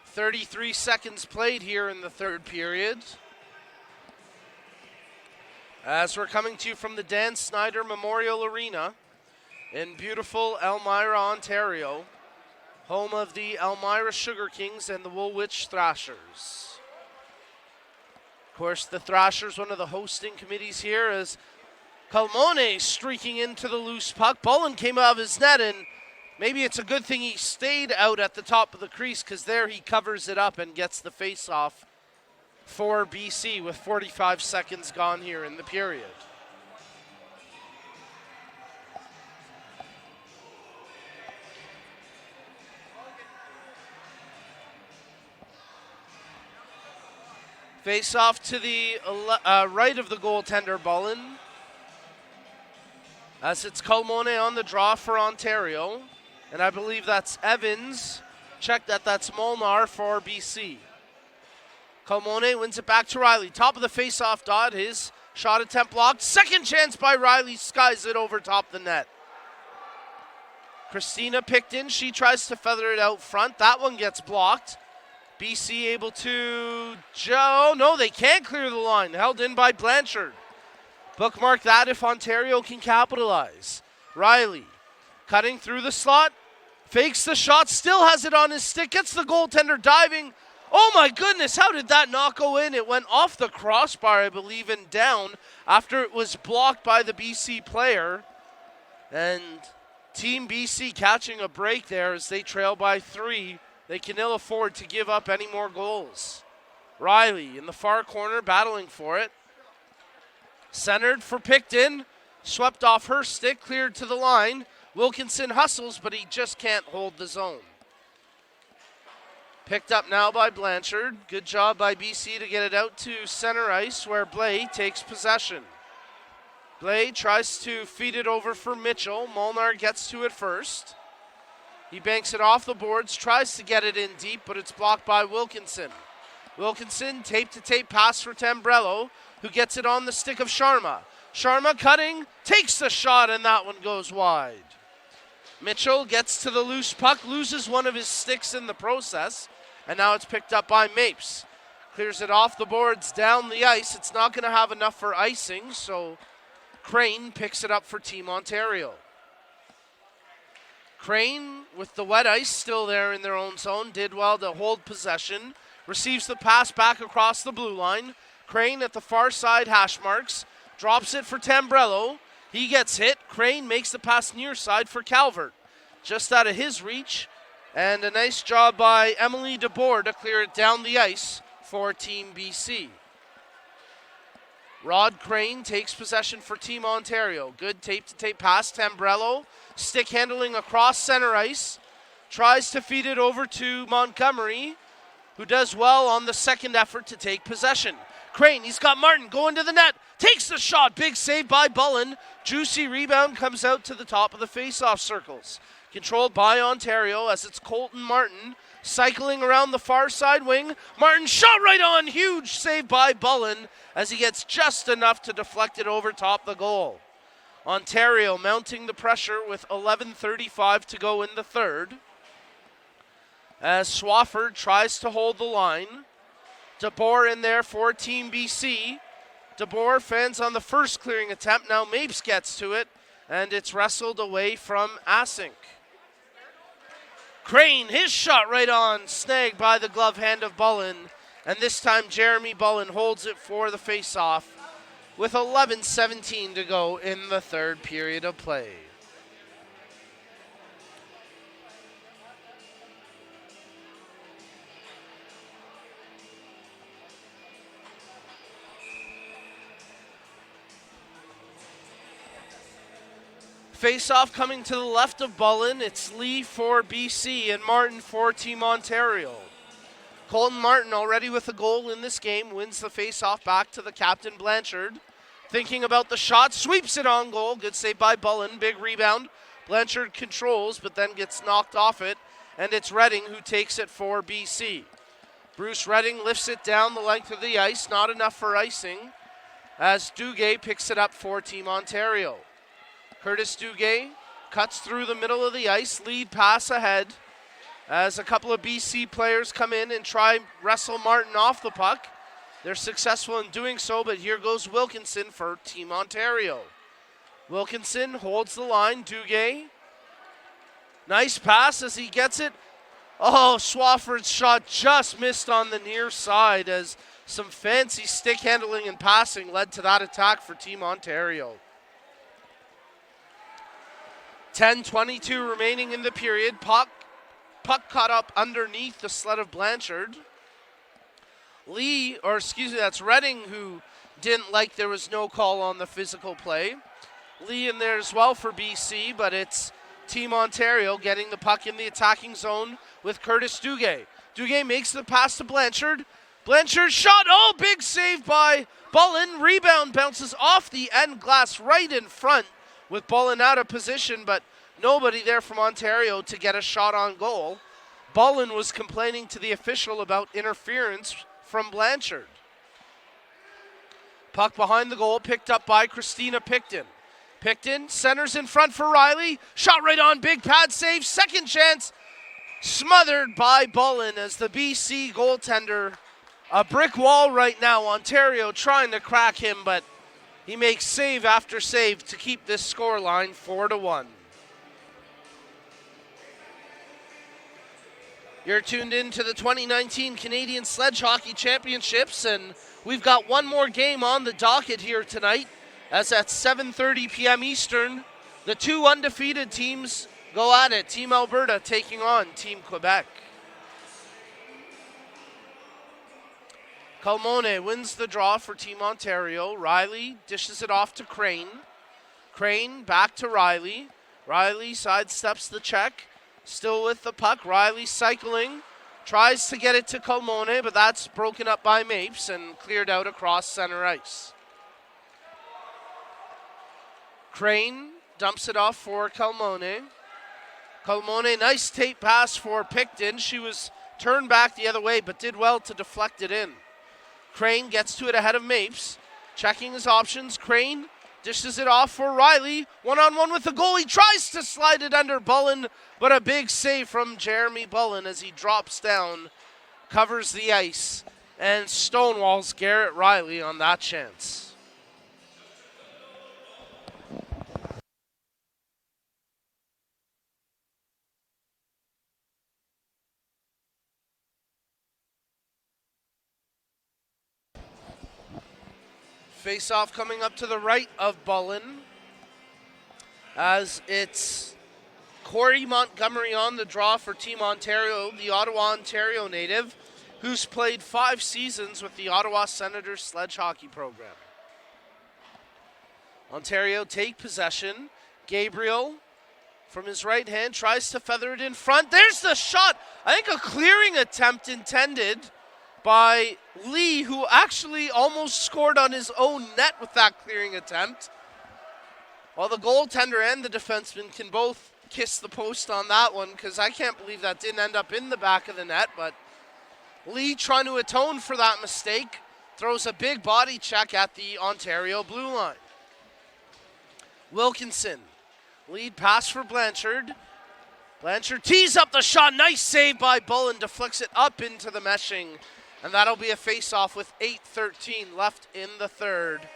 33 seconds played here in the third period, as we're coming to you from the Dan Snyder Memorial Arena in beautiful Elmira, Ontario, home of the Elmira Sugar Kings and the Woolwich Thrashers. Of course, the Thrashers, one of the hosting committees here, as Calmone streaking into the loose puck. Bullen came out of his net, and maybe it's a good thing he stayed out at the top of the crease, because there he covers it up and gets the face-off for BC with 45 seconds gone here in the period. Face off to the right of the goaltender, Bullen, as it's Calmone on the draw for Ontario. And I believe that's Evans. Check that, that's Molnar for BC. Calmone wins it back to Riley. Top of the face-off dot, his shot attempt blocked. Second chance by Riley, skies it over top the net. Christina picked in, she tries to feather it out front. That one gets blocked. BC able to, no, they can't clear the line. Held in by Blanchard. Bookmark that if Ontario can capitalize. Riley cutting through the slot, fakes the shot, still has it on his stick, gets the goaltender diving. Oh my goodness, how did that not go in? It went off the crossbar, I believe, and down after it was blocked by the BC player. And Team BC catching a break there as they trail by 3. They can ill afford to give up any more goals. Riley in the far corner battling for it. Centered for Picton. Swept off her stick, cleared to the line. Wilkinson hustles, but he just can't hold the zone. Picked up now by Blanchard. Good job by BC to get it out to center ice where Blay takes possession. Blay tries to feed it over for Mitchell. Molnar gets to it first. He banks it off the boards, tries to get it in deep, but it's blocked by Wilkinson. Wilkinson, tape-to-tape pass for Tambrello, who gets it on the stick of Sharma. Sharma cutting, takes the shot, and that one goes wide. Mitchell gets to the loose puck, loses one of his sticks in the process, and now it's picked up by Mapes. Clears it off the boards, down the ice. It's not going to have enough for icing, so Crane picks it up for Team Ontario. Crane with the wet ice still there in their own zone. Did well to hold possession. Receives the pass back across the blue line. Crane at the far side hash marks. Drops it for Tambrello. He gets hit. Crane makes the pass near side for Calvert. Just out of his reach. And a nice job by Emily DeBoer to clear it down the ice for Team BC. Rod Crane takes possession for Team Ontario. Good tape-to-tape pass. Tambrello, stick handling across center ice. Tries to feed it over to Montgomery, who does well on the second effort to take possession. Crane, he's got Martin going to the net. Takes the shot. Big save by Bullen. Juicy rebound comes out to the top of the face-off circles. Controlled by Ontario as it's Colton Martin cycling around the far side wing. Martin shot right on. Huge save by Bullen as he gets just enough to deflect it over top the goal. Ontario mounting the pressure with 11:35 to go in the third. As Swafford tries to hold the line. DeBoer in there for Team BC. DeBoer fends on the first clearing attempt. Now Mapes gets to it, and it's wrestled away from Asink. Crane, his shot right on, snagged by the glove hand of Bullen. And this time Jeremy Bullen holds it for the face-off with 11:17 to go in the third period of play. Face-off coming to the left of Bullen. It's Lee for BC and Martin for Team Ontario. Colton Martin already with a goal in this game. Wins the face-off back to the captain Blanchard. Thinking about the shot. Sweeps it on goal. Good save by Bullen. Big rebound. Blanchard controls but then gets knocked off it. And it's Redding who takes it for BC. Bruce Redding lifts it down the length of the ice. Not enough for icing. As Duguay picks it up for Team Ontario. Curtis Duguay cuts through the middle of the ice, lead pass ahead as a couple of BC players come in and try wrestle Martin off the puck. They're successful in doing so, but here goes Wilkinson for Team Ontario. Wilkinson holds the line, Duguay. Nice pass as he gets it. Oh, Swafford's shot just missed on the near side as some fancy stick handling and passing led to that attack for Team Ontario. 10:22 remaining in the period. Puck caught up underneath the sled of Blanchard. That's Redding who didn't like there was no call on the physical play. Lee in there as well for BC, but it's Team Ontario getting the puck in the attacking zone with Curtis Duguay. Duguay makes the pass to Blanchard. Blanchard shot, big save by Bullen. Rebound bounces off the end glass right in front with Bullen out of position, but nobody there from Ontario to get a shot on goal. Bullen was complaining to the official about interference from Blanchard. Puck behind the goal, picked up by Christina Picton. Picton centers in front for Riley. Shot right on, big pad save, second chance. Smothered by Bullen as the BC goaltender. A brick wall right now. Ontario trying to crack him, but he makes save after save to keep this scoreline 4-1. You're tuned in to the 2019 Canadian Sledge Hockey Championships, and we've got one more game on the docket here tonight, as at 7:30 p.m. Eastern, the two undefeated teams go at it. Team Alberta taking on Team Quebec. Calmone wins the draw for Team Ontario. Riley dishes it off to Crane. Crane back to Riley. Riley sidesteps the check. Still with the puck. Riley cycling. Tries to get it to Calmone, but that's broken up by Mapes and cleared out across center ice. Crane dumps it off for Calmone. Calmone, nice tape pass for Picton. She was turned back the other way, but did well to deflect it in. Crane gets to it ahead of Mapes. Checking his options. Crane dishes it off for Riley. One-on-one with the goal. He tries to slide it under Bullen, but a big save from Jeremy Bullen as he drops down, covers the ice, and stonewalls Garrett Riley on that chance. Face-off coming up to the right of Bullen, as it's Corey Montgomery on the draw for Team Ontario, the Ottawa, Ontario native, who's played 5 seasons with the Ottawa Senators Sledge hockey program. Ontario take possession. Gabriel, from his right hand, tries to feather it in front. There's the shot. I think a clearing attempt intended by Lee, who actually almost scored on his own net with that clearing attempt. While the goaltender and the defenseman can both kiss the post on that one, because I can't believe that didn't end up in the back of the net, but Lee, trying to atone for that mistake, throws a big body check at the Ontario blue line. Wilkinson, lead pass for Blanchard. Blanchard tees up the shot. Nice save by Bullen. Deflects it up into the meshing. And that'll be a face-off with 8:13 left in the third.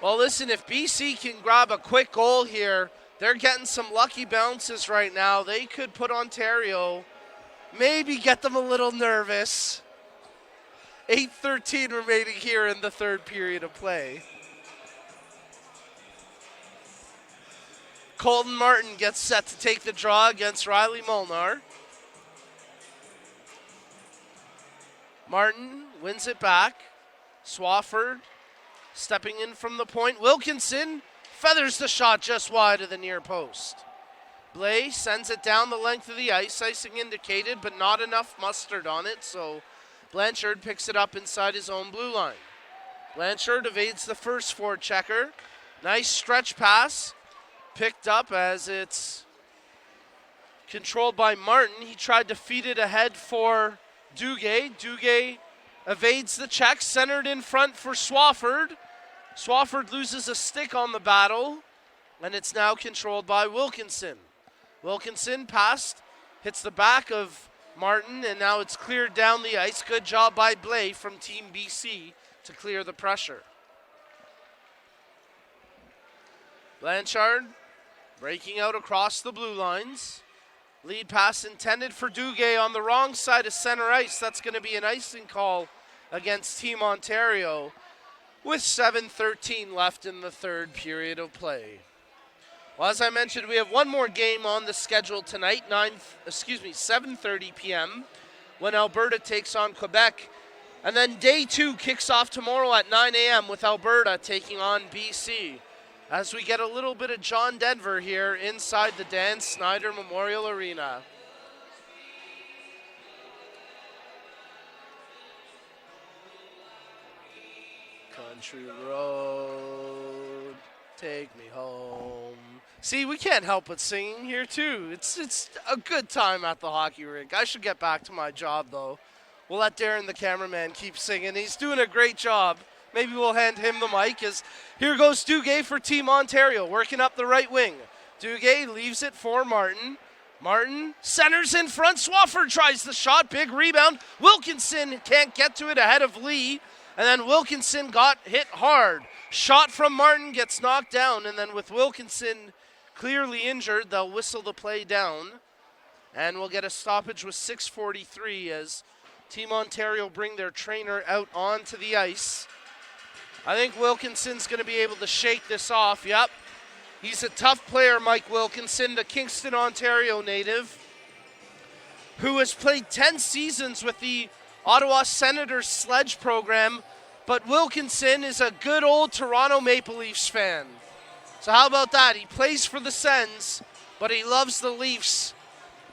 Well, listen, if BC can grab a quick goal here, they're getting some lucky bounces right now. They could put Ontario, maybe get them a little nervous. 8:13 remaining here in the third period of play. Colton Martin gets set to take the draw against Riley Molnar. Martin wins it back. Swafford stepping in from the point. Wilkinson feathers the shot just wide of the near post. Blais sends it down the length of the ice. Icing indicated, but not enough mustard on it, so Blanchard picks it up inside his own blue line. Blanchard evades the first forechecker. Nice stretch pass. Picked up as it's controlled by Martin. He tried to feed it ahead for Duguay. Duguay evades the check, centered in front for Swafford. Swafford loses a stick on the battle, and it's now controlled by Wilkinson. Wilkinson passed, hits the back of Martin, and now it's cleared down the ice. Good job by Blais from Team BC to clear the pressure. Blanchard breaking out across the blue lines. Lead pass intended for Duguay on the wrong side of center ice. That's going to be an icing call against Team Ontario with 7:13 left in the third period of play. Well, as I mentioned, we have one more game on the schedule tonight, 7:30 p.m. when Alberta takes on Quebec. And then day 2 kicks off tomorrow at 9 a.m. with Alberta taking on BC. As we get a little bit of John Denver here inside the Dan Snyder Memorial Arena. Country road, take me home. See, we can't help but singing here too. It's a good time at the hockey rink. I should get back to my job though. We'll let Darren, the cameraman, keep singing. He's doing a great job. Maybe we'll hand him the mic, as here goes Duguay for Team Ontario, working up the right wing. Duguay leaves it for Martin. Martin centers in front. Swafford tries the shot. Big rebound. Wilkinson can't get to it ahead of Lee. And then Wilkinson got hit hard. Shot from Martin gets knocked down. And then with Wilkinson clearly injured, they'll whistle the play down. And we'll get a stoppage with 6:43 as Team Ontario bring their trainer out onto the ice. I think Wilkinson's going to be able to shake this off. Yep. He's a tough player, Mike Wilkinson, the Kingston, Ontario native, who has played 10 seasons with the Ottawa Senators Sledge program. But Wilkinson is a good old Toronto Maple Leafs fan. So how about that? He plays for the Sens, but he loves the Leafs.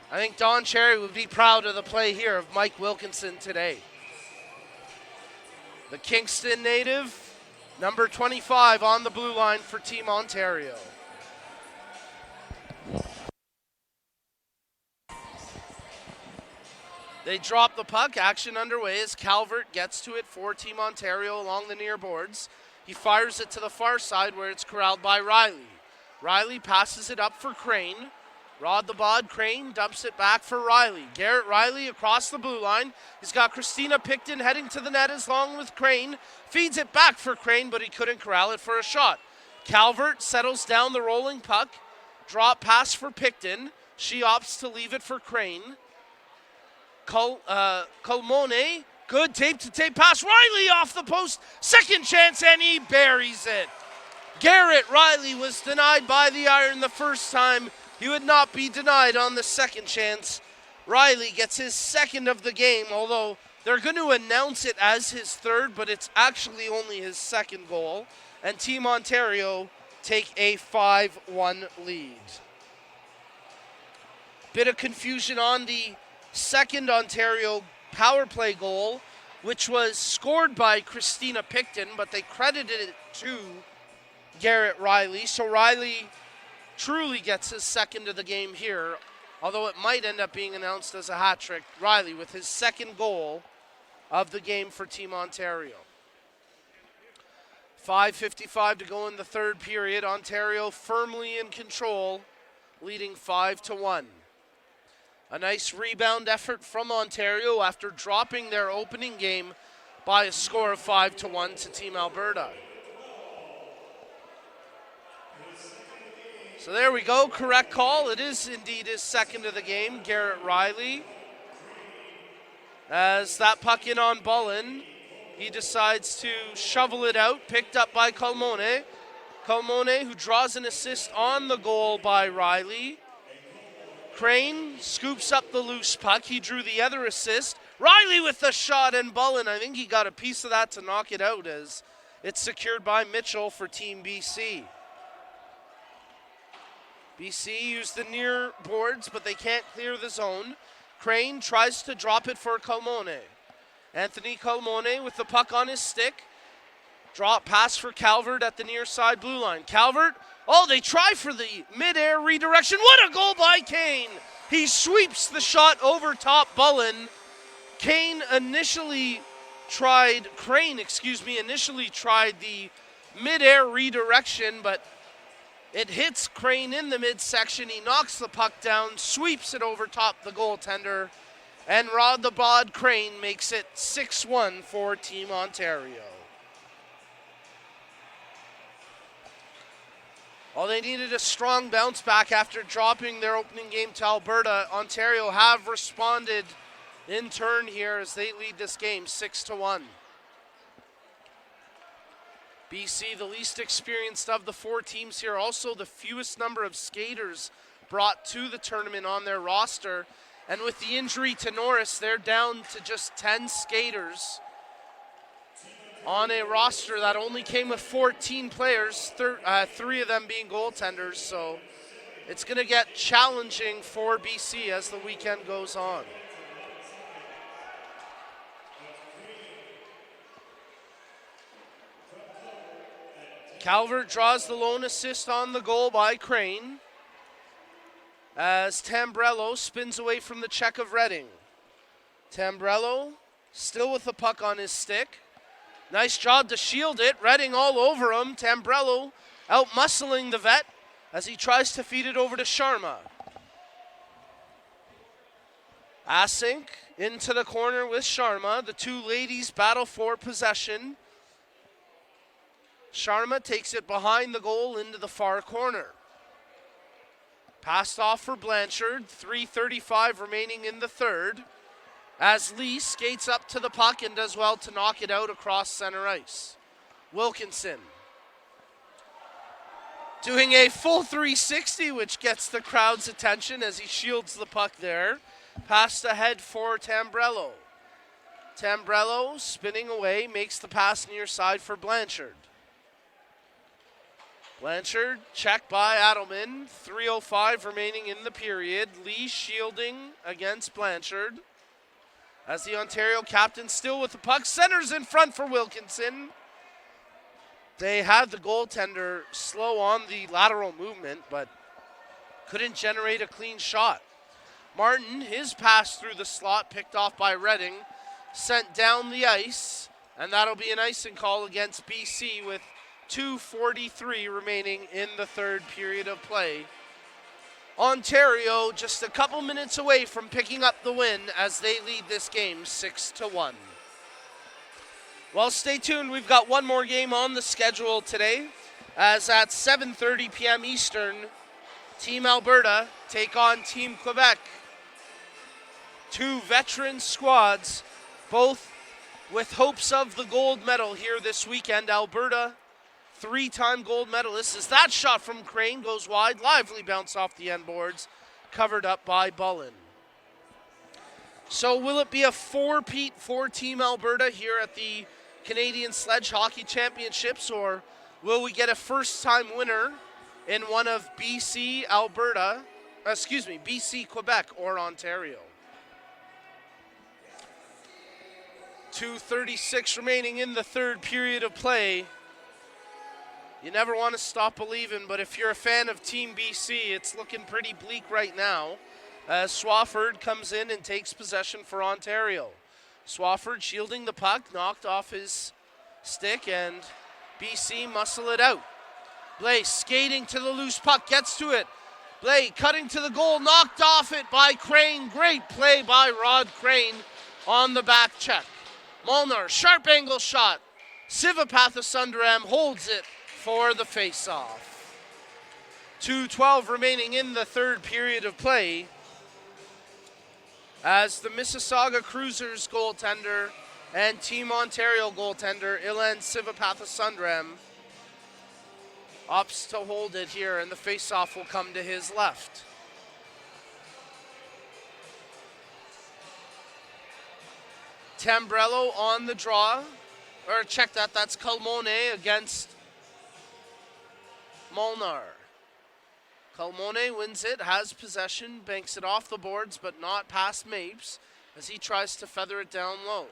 I think Don Cherry would be proud of the play here of Mike Wilkinson today. The Kingston native, number 25 on the blue line for Team Ontario. They drop the puck. Action underway as Calvert gets to it for Team Ontario along the near boards. He fires it to the far side where it's corralled by Riley. Riley passes it up for Crane. Rod the bod, Crane dumps it back for Riley. Garrett Riley across the blue line. He's got Christina Picton heading to the net as long with Crane. Feeds it back for Crane, but he couldn't corral it for a shot. Calvert settles down the rolling puck. Drop pass for Picton. She opts to leave it for Crane. Colmone Good tape-to-tape pass. Riley off the post. Second chance, and he buries it. Garrett Riley was denied by the iron the first time. He would not be denied on the second chance. Riley gets his second of the game, although they're going to announce it as his third, but it's actually only his second goal. And Team Ontario take a 5-1 lead. Bit of confusion on the second Ontario power play goal, which was scored by Christina Picton, but they credited it to Garrett Riley. So Riley truly gets his second of the game here, although it might end up being announced as a hat trick. Riley with his second goal of the game for Team Ontario. 5:55 to go in the third period. Ontario firmly in control, leading 5-1. A nice rebound effort from Ontario after dropping their opening game by a score of 5-1 to Team Alberta. So there we go, correct call. It is indeed his second of the game, Garrett Riley. As that puck in on Bullen, he decides to shovel it out, picked up by Colmone. Colmone, who draws an assist on the goal by Riley. Crane scoops up the loose puck. He drew the other assist. Riley with the shot, and Bullen, I think he got a piece of that to knock it out as it's secured by Mitchell for Team BC. BC used the near boards, but they can't clear the zone. Crane tries to drop it for Colmone. Anthony Colmone with the puck on his stick. Drop pass for Calvert at the near side blue line. Calvert, they try for the mid-air redirection. What a goal by Kane! He sweeps the shot over top Bullen. Crane initially tried the mid-air redirection, but it hits Crane in the midsection. He knocks the puck down, sweeps it over top the goaltender, and Rod the Bod Crane makes it 6-1 for Team Ontario. They needed a strong bounce back after dropping their opening game to Alberta. Ontario have responded in turn here as they lead this game 6-1. BC, the least experienced of the four teams here, also the fewest number of skaters brought to the tournament on their roster. And with the injury to Norris, they're down to just 10 skaters on a roster that only came with 14 players, 3 of them being goaltenders. So it's going to get challenging for BC as the weekend goes on. Calvert draws the lone assist on the goal by Crane as Tambrello spins away from the check of Redding. Tambrello still with the puck on his stick. Nice job to shield it. Redding all over him. Tambrello out-muscling the vet as he tries to feed it over to Sharma. Asink into the corner with Sharma. The two ladies battle for possession. Sharma takes it behind the goal into the far corner. Passed off for Blanchard. 3:35 remaining in the third. As Lee skates up to the puck and does well to knock it out across center ice. Wilkinson doing a full 360, which gets the crowd's attention as he shields the puck there. Passed ahead for Tambrello. Tambrello spinning away, makes the pass near side for Blanchard. Blanchard checked by Adelman. 3:05 remaining in the period. Lee shielding against Blanchard. As the Ontario captain still with the puck, centers in front for Wilkinson. They had the goaltender slow on the lateral movement, but couldn't generate a clean shot. Martin, his pass through the slot, picked off by Redding, sent down the ice, and that'll be an icing call against BC with 2:43 remaining in the third period of play. Ontario just a couple minutes away from picking up the win as they lead this game 6-1. Well, stay tuned. We've got one more game on the schedule today, as at 7:30 p.m. Eastern, Team Alberta take on Team Quebec. Two veteran squads, both with hopes of the gold medal here this weekend. Alberta, 3-time gold medalist. As that shot from Crane goes wide, lively bounce off the end boards, covered up by Bullen. So will it be a four-peat for Team Alberta here at the Canadian Sledge Hockey Championships, or will we get a first-time winner in one of BC, Quebec, or Ontario? 2:36 remaining in the third period of play. You never want to stop believing, but if you're a fan of Team BC, it's looking pretty bleak right now, as Swafford comes in and takes possession for Ontario. Swafford shielding the puck, knocked off his stick, and BC muscle it out. Blais skating to the loose puck, gets to it. Blais cutting to the goal, knocked off it by Crane. Great play by Rod Crane on the back check. Molnar, sharp angle shot. Sivapathasundaram holds it for the face-off. 2:12 remaining in the third period of play, as the Mississauga Cruisers goaltender and Team Ontario goaltender Ilan Sivapathasundaram opts to hold it here, and the face-off will come to his left. Tambrello on the draw, or check that, that's Calmone against Molnar. Calmone wins it, has possession, banks it off the boards, but not past Mapes as he tries to feather it down low.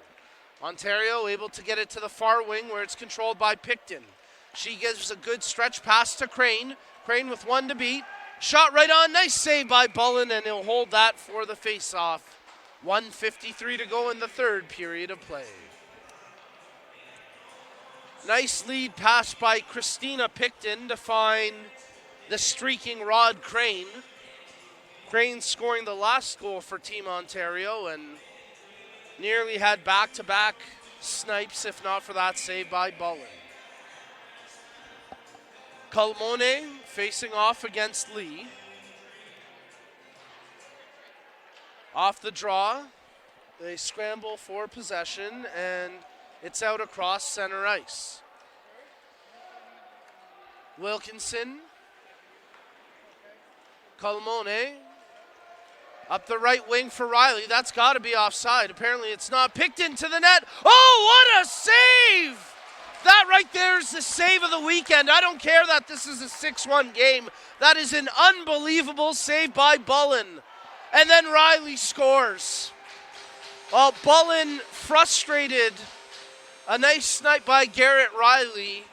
Ontario able to get it to the far wing where it's controlled by Picton. She gives a good stretch pass to Crane. Crane with one to beat. Shot right on, nice save by Bullen, and he'll hold that for the face-off. 1:53 to go in the third period of play. Nice lead pass by Christina Picton to find the streaking Rod Crane. Crane scoring the last goal for Team Ontario and nearly had back-to-back snipes if not for that save by Bullen. Calmone facing off against Lee. Off the draw, they scramble for possession, and it's out across center ice. Wilkinson, Calmone, up the right wing for Riley. That's got to be offside. Apparently it's not. Picked into the net. Oh, what a save! That right there is the save of the weekend. I don't care that this is a 6-1 game. That is an unbelievable save by Bullen. And then Riley scores. Well, Bullen frustrated. A nice snipe by Garrett Riley.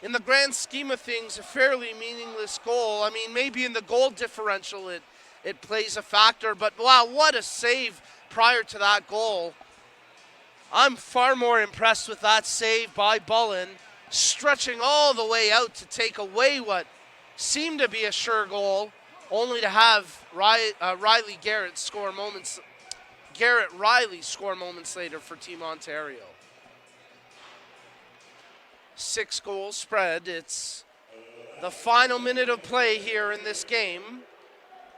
In the grand scheme of things, a fairly meaningless goal. I mean, maybe in the goal differential it plays a factor, but wow, what a save prior to that goal. I'm far more impressed with that save by Bullen, stretching all the way out to take away what seemed to be a sure goal, only to have Garrett Riley score moments later for Team Ontario. 6-goal spread. It's the final minute of play here in this game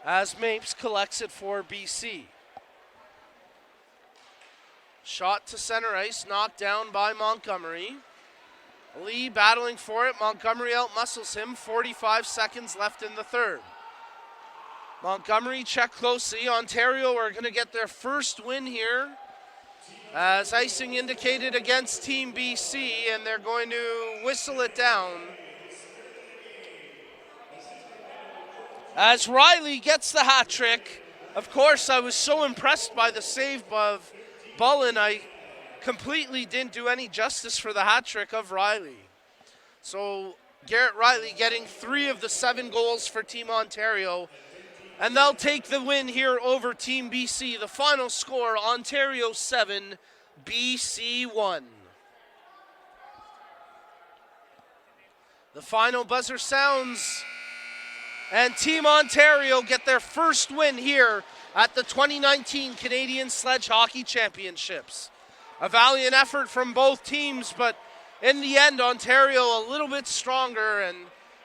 as Mapes collects it for BC. Shot to center ice, knocked down by Montgomery. Lee battling for it. Montgomery outmuscles him. 45 seconds left in the third. Montgomery checked closely. Ontario are going to get their first win here, as icing indicated against Team BC, and they're going to whistle it down. As Riley gets the hat trick. Of course, I was so impressed by the save of Bullen, I completely didn't do any justice for the hat trick of Riley. So Garrett Riley getting 3 of the 7 goals for Team Ontario, and they'll take the win here over Team BC. The final score, Ontario 7, BC 1. The final buzzer sounds, and Team Ontario get their first win here at the 2019 Canadian Sledge Hockey Championships. A valiant effort from both teams, but in the end, Ontario a little bit stronger, and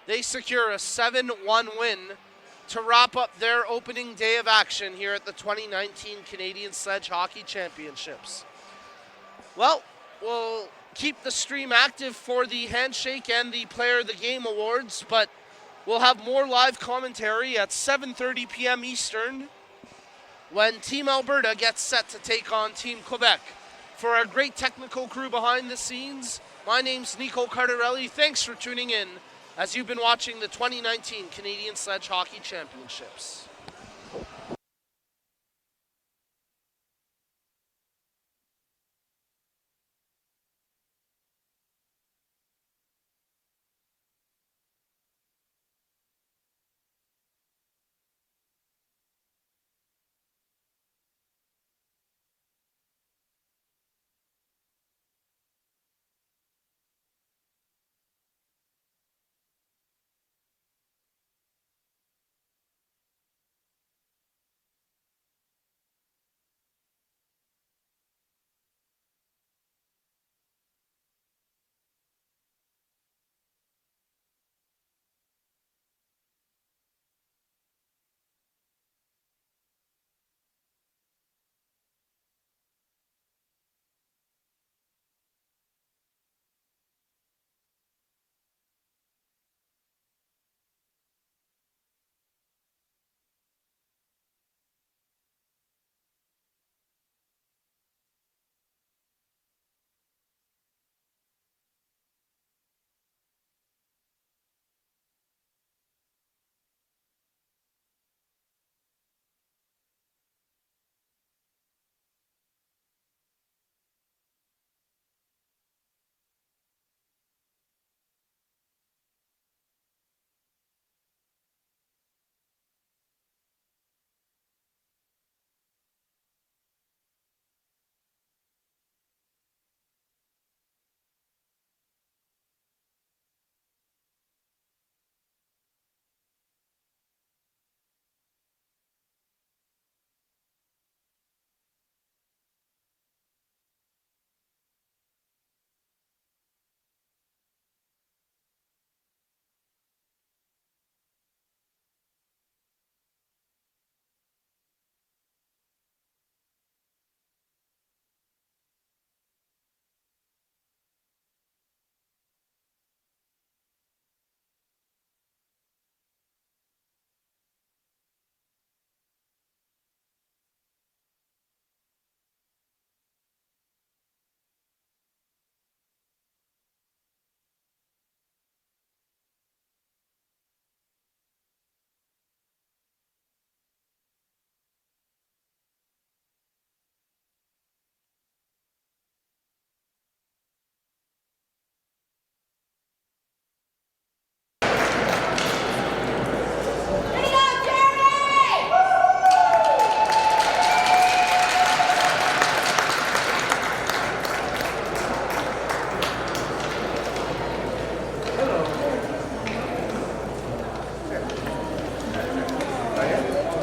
they secure a 7-1 win to wrap up their opening day of action here at the 2019 Canadian Sledge Hockey Championships. Well, we'll keep the stream active for the handshake and the Player of the Game awards, but we'll have more live commentary at 7:30 p.m. Eastern when Team Alberta gets set to take on Team Quebec. For our great technical crew behind the scenes, my name's Nico Cardarelli. Thanks for tuning in as you've been watching the 2019 Canadian Sledge Hockey Championships.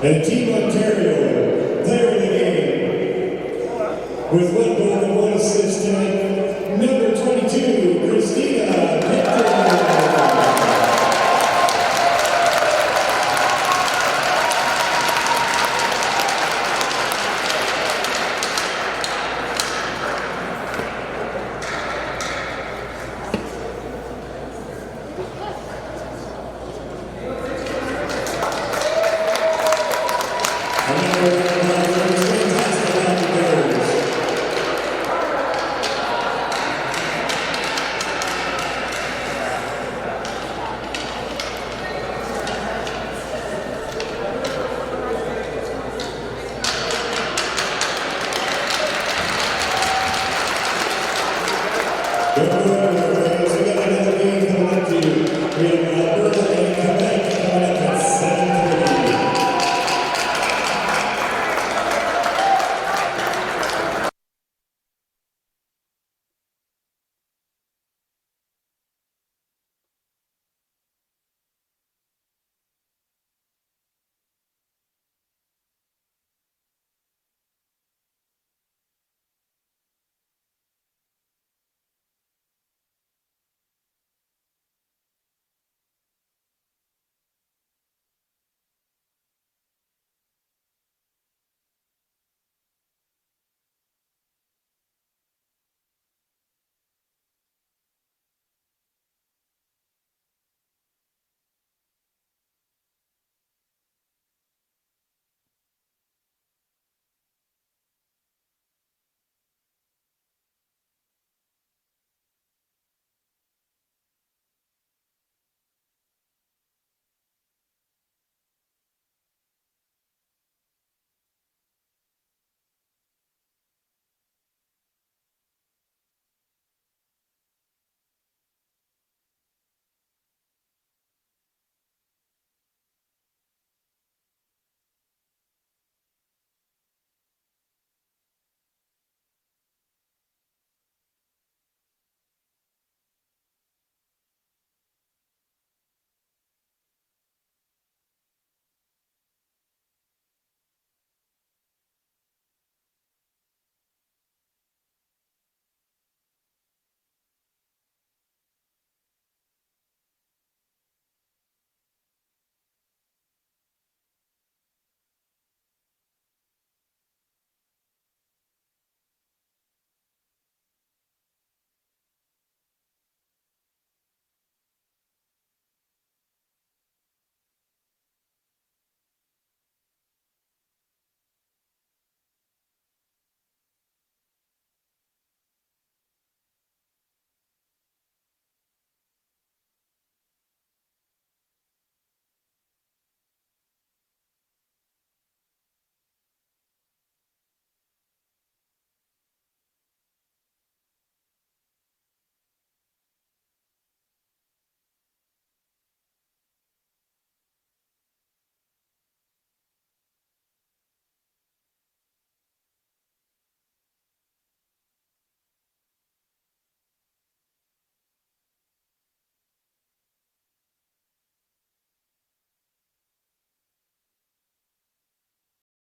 And Team Ontario